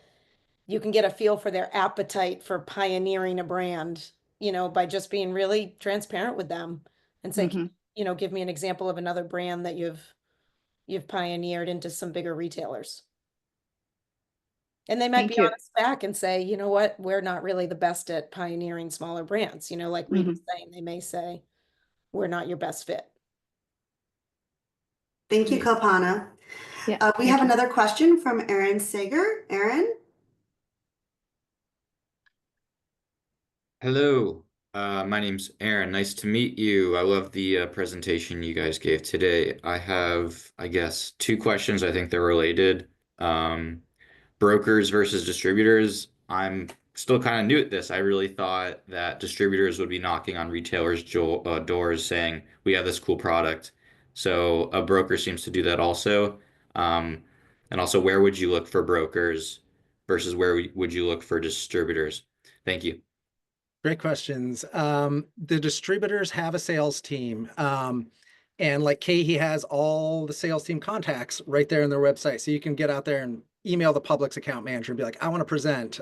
you can get a feel for their appetite for pioneering a brand, by just being really transparent with them and say, give me an example of another brand that you've pioneered into some bigger retailers. And they might be honest back and say, you know what, we're not really the best at pioneering smaller brands. Like Reed was saying, they may say, we're not your best fit. Thank you, Kalpana. Yeah, we have another question from Aaron Sager. Aaron? Hello, my name's Aaron. Nice to meet you. I love the presentation you guys gave today. I have, I guess, two questions. I think they're related. Brokers versus distributors. I'm still kind of new at this. I really thought that distributors would be knocking on retailers' doors saying, we have this cool product. So a broker seems to do that also. And also, where would you look for brokers versus where would you look for distributors? Thank you. Great questions. The distributors have a sales team. And like Kay, he has all the sales team contacts right there on their website. So you can get out there and email the Publix account manager and be like, I want to present.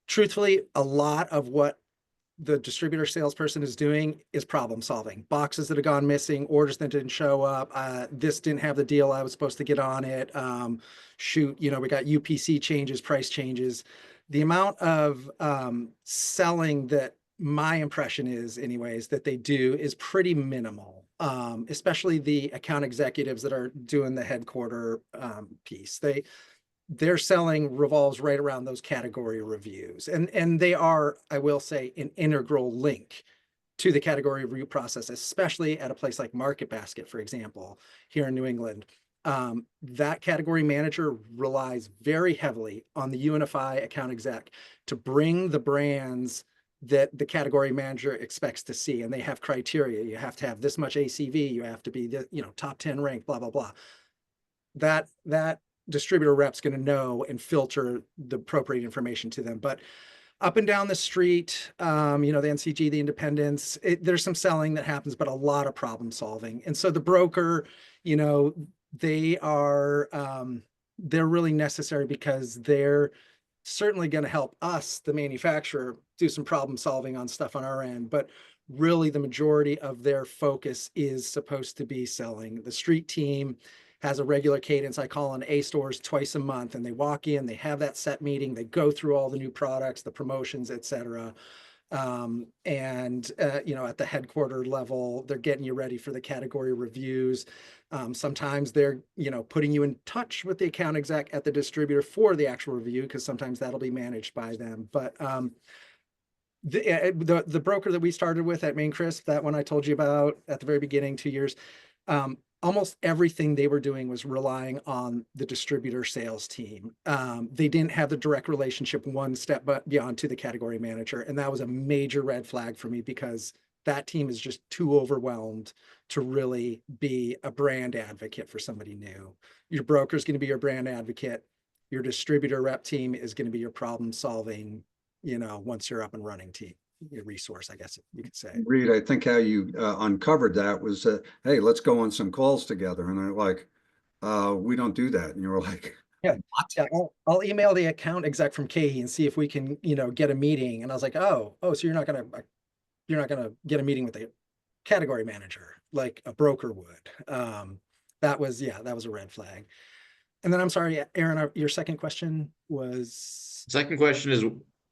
Truthfully, a lot of what the distributor salesperson is doing is problem solving. Boxes that have gone missing, orders that didn't show up. This didn't have the deal I was supposed to get on it. Shoot, we got UPC changes, price changes. The amount of selling that my impression is anyways, that they do is pretty minimal, especially the account executives that are doing the headquarter piece. Their selling revolves right around those category reviews. And they are, I will say, an integral link to the category review process, especially at a place like Market Basket, for example, here in New England. That category manager relies very heavily on the UNFI account exec to bring the brands that the category manager expects to see. And they have criteria. You have to have this much ACV. You have to be the, top 10 ranked, blah, blah, blah. That distributor rep's going to know and filter the appropriate information to them. But up and down the street, the NCG, the independents, there's some selling that happens, but a lot of problem solving. And so the broker, they are, they're really necessary because they're certainly going to help us, the manufacturer, do some problem solving on stuff on our end. But really, the majority of their focus is supposed to be selling. The street team has a regular cadence. I call on A stores twice a month, and they walk in, they have that set meeting, they go through all the new products, the promotions, et cetera. You know, at the headquarter level, they're getting you ready for the category reviews. Sometimes they're, you know, putting you in touch with the account exec at the distributor for the actual review, because sometimes that'll be managed by them. But the broker that we started with at Maine Crisp, that one I told you about at the very beginning, 2 years, almost everything they were doing was relying on the distributor sales team. They didn't have the direct relationship one step but beyond to the category manager. And that was a major red flag for me, because that team is just too overwhelmed to really be a brand advocate for somebody new. Your broker is going to be your brand advocate. Your distributor rep team is going to be your problem solving, you know, once you're up and running team. Your resource, I guess you could say. Reed, I think how you uncovered that was, hey, let's go on some calls together. And they're like, we don't do that. And you were like, Yeah, what? yeah. I'll email the account exec from KE and see if we can, you know, get a meeting. And I was like, oh, so you're not gonna get a meeting with the category manager like a broker would. That was a red flag. And then I'm sorry, Aaron, your second question was. Second question is,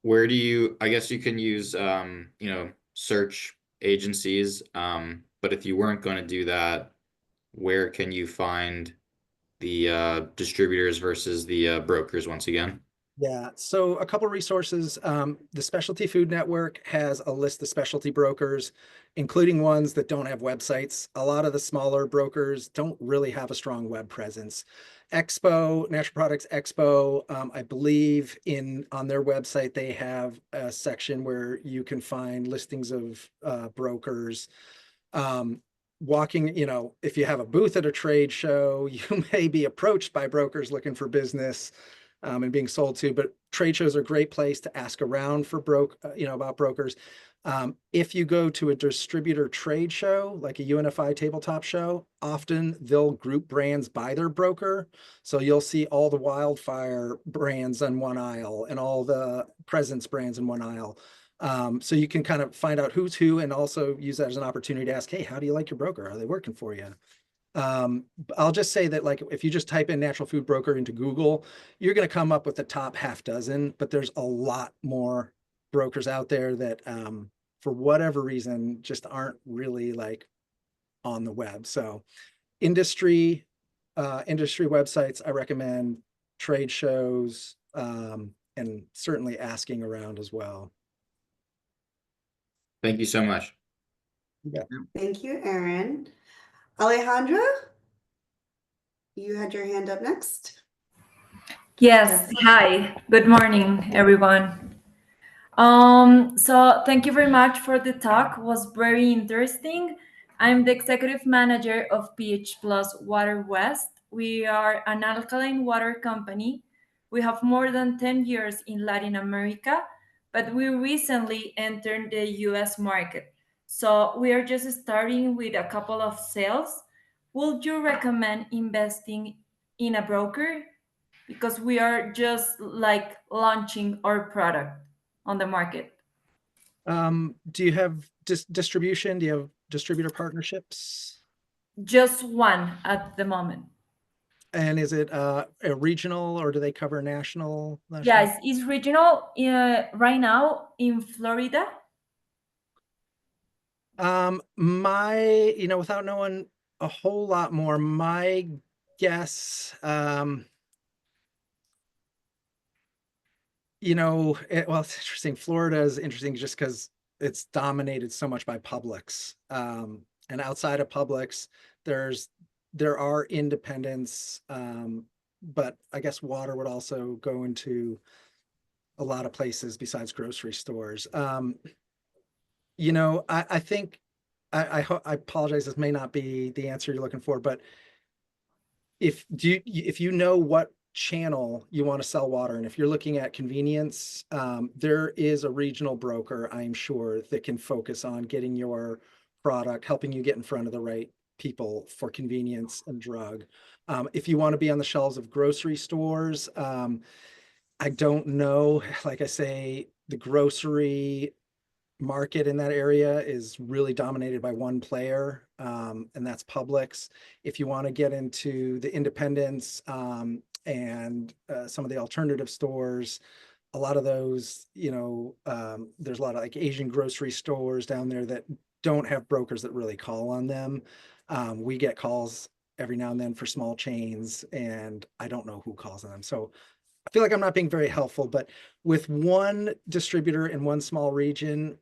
where do you, I guess you can use, you know, search agencies. But if you weren't going to do that, where can you find the distributors versus the brokers once again? Yeah, so a couple resources. The Specialty Food Network has a list of specialty brokers, including ones that don't have websites. A lot of the smaller brokers don't really have a strong web presence. Expo, Natural Products Expo, I believe on their website, they have a section where you can find listings of brokers. Walking, you know, if you have a booth at a trade show, you may be approached by brokers looking for business. And being sold to, but trade shows are a great place to ask around for about brokers. If you go to a distributor trade show, like a UNFI tabletop show, often they'll group brands by their broker. So you'll see all the Wildfire brands on one aisle and all the Presence brands in one aisle. So you can kind of find out who's who, and also use that as an opportunity to ask, hey, how do you like your broker? Are they working for you? I'll just say that, like, if you just type in natural food broker into Google, you're going to come up with the top half dozen, but there's a lot more brokers out there that, for whatever reason, just aren't really like on the web. So industry websites, I recommend, trade shows, and certainly asking around as well. Thank you so much. Yeah. Thank you, Aaron. Alejandra, you had your hand up next. Yes, hi, good morning, everyone. So thank you very much for the talk. It was very interesting. I'm the executive manager of pH Plus Water West. We are an alkaline water company. We have more than 10 years in Latin America, but we recently entered the US market. So we are just starting with a couple of sales. Would you recommend investing in a broker? Because we are just like launching our product on the market. Do you have distribution? Do you have distributor partnerships? Just one at the moment. And is it a regional, or do they cover national? Yes, it's regional right now in Florida. Without knowing a whole lot more, my guess, it's interesting. Florida is interesting just because it's dominated so much by Publix. And outside of Publix, there are independents, but I guess water would also go into a lot of places besides grocery stores. I think I apologize, this may not be the answer you're looking for, but if you know what channel you want to sell water, and if you're looking at convenience, there is a regional broker, I'm sure, that can focus on getting your product, helping you get in front of the right people for convenience and drug. If you want to be on the shelves of grocery stores, I don't know. Like I say, the grocery market in that area is really dominated by one player, and that's Publix. If you want to get into the independents and some of the alternative stores, a lot of those, there's a lot of like Asian grocery stores down there that don't have brokers that really call on them. We get calls every now and then for small chains, and I don't know who calls on them. So I feel like I'm not being very helpful, but with one distributor in one small region,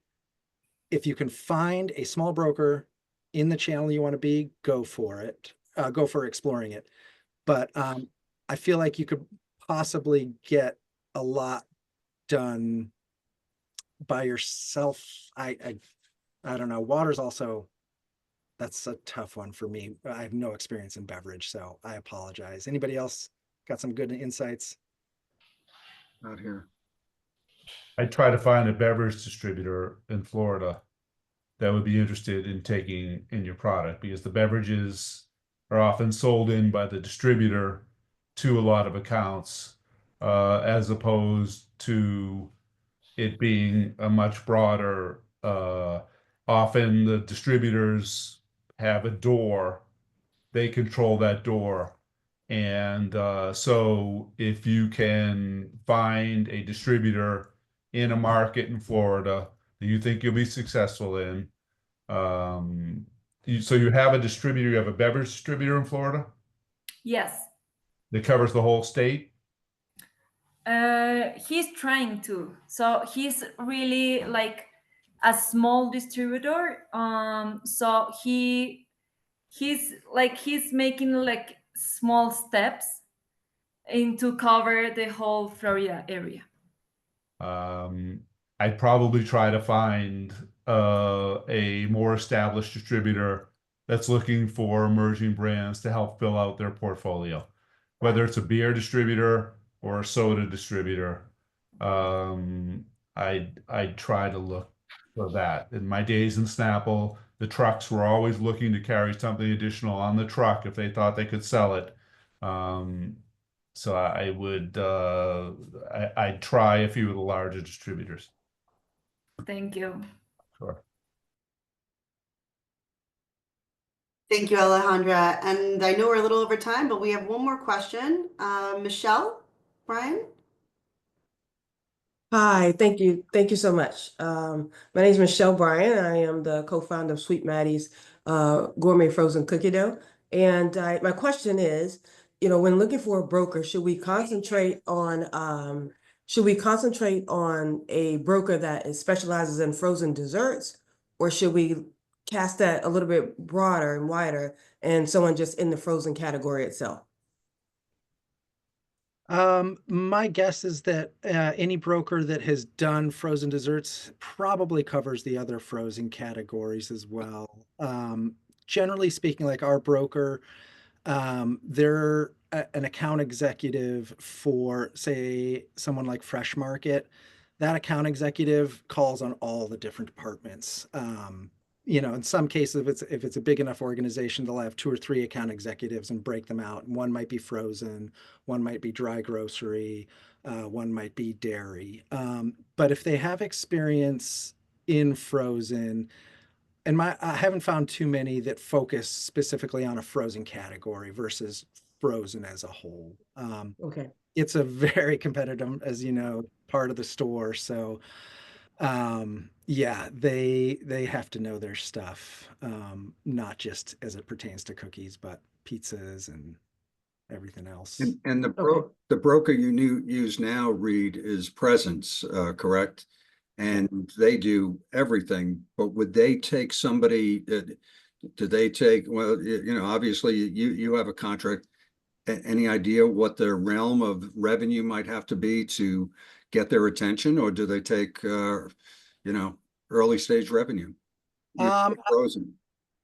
if you can find a small broker in the channel you want to be, go for it. Go for exploring it. But I feel like you could possibly get a lot done by yourself. I don't know. Water's also, that's a tough one for me. I have no experience in beverage, so I apologize. Anybody else got some good insights? Out here. I try to find a beverage distributor in Florida that would be interested in taking in your product, because the beverages are often sold in by the distributor to a lot of accounts, as opposed to it being a much broader, often the distributors have a door, they control that door. And so if you can find a distributor in a market in Florida that you think you'll be successful in, so you have a distributor, you have a beverage distributor in Florida Yes. that covers the whole state? He's trying to. So he's really like a small distributor. So he's making like small steps into cover the whole Florida area. I'd probably try to find a more established distributor that's looking for emerging brands to help fill out their portfolio, whether it's a beer distributor or a soda distributor. I'd try to look for that. In my days in Snapple, the trucks were always looking to carry something additional on the truck if they thought they could sell it. So I would I'd try a few of the larger distributors. Thank you. Sure. Thank you, Alejandra. And I know we're a little over time, but we have one more question. Michelle, Brian? Hi, thank you. Thank you so much. My name is Michelle Bryan. I am the co-founder of Sweet Maddie's Gourmet Frozen Cookie Dough. And my question is, when looking for a broker, should we concentrate on a broker that specializes in frozen desserts, or should we cast that a little bit broader and wider and someone just in the frozen category itself? My guess is that any broker that has done frozen desserts probably covers the other frozen categories as well. Generally speaking, like our broker, they're an account executive for, say, someone like Fresh Market. That account executive calls on all the different departments. In some cases, if it's a big enough organization, they'll have 2 or 3 account executives and break them out. One might be frozen, one might be dry grocery, one might be dairy. But if they have experience in frozen, and I haven't found too many that focus specifically on a frozen category versus frozen as a whole. Okay. It's a very competitive, as you know, part of the store. So yeah, they have to know their stuff, not just as it pertains to cookies, but pizzas and everything else. And Okay. the broker you use now, Reed, is Presence, correct? And they do everything, but would they take somebody, do they take, well, obviously you have a contract. Any idea what their realm of revenue might have to be to get their attention, or do they take, early stage revenue? Frozen.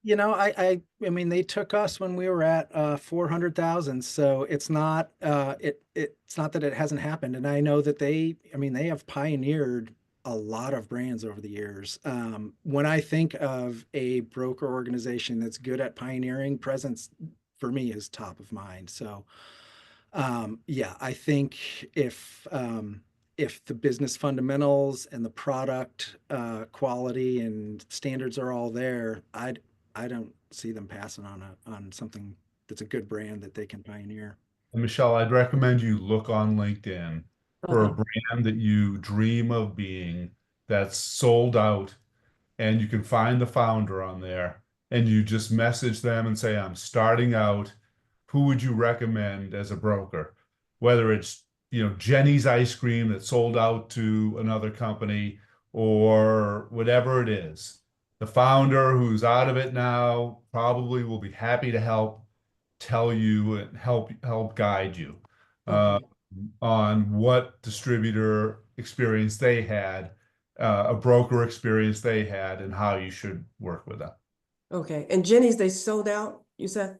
I mean, they took us when we were at 400,000. So it's not it's not that it hasn't happened. And I know that they have pioneered a lot of brands over the years. When I think of a broker organization that's good at pioneering, presence for me is top of mind. So yeah, I think if the business fundamentals and the product quality and standards are all there, I don't see them passing on something that's a good brand that they can pioneer. And Michelle, I'd recommend you look on LinkedIn for a Okay. brand that you dream of being that's sold out, and you can find the founder on there, and you just message them and say, I'm starting out. Who would you recommend as a broker? Whether it's, Jenny's ice cream that sold out to another company or whatever it is. The founder who's out of it now probably will be happy to help tell you and help guide you Okay. on what distributor experience they had, a broker experience they had, and how you should work with them. Okay. And Jenny's, they sold out, you said?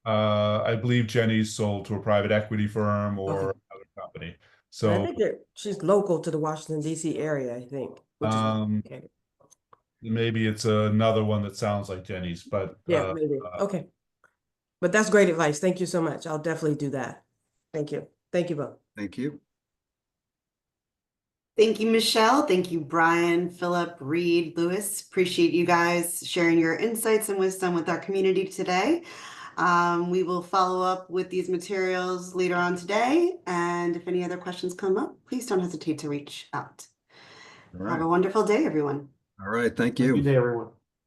I believe Jenny's sold to a private equity firm or Okay. another company. And I So think that she's local to the Washington, D.C. area, I think, which is okay. maybe it's another one that sounds like Jenny's, but Yeah, maybe. Okay. But that's great advice. Thank you so much. I'll definitely do that. Thank you. Thank you both. Thank you. Thank you, Michelle. Thank you, Brian, Philip, Reed, Lewis. Appreciate you guys sharing your insights and wisdom with our community today. We will follow up with these materials later on today. And if any other questions come up, please don't hesitate to reach out. All Have right. a wonderful day, everyone. All right. Thank Good you. day, everyone.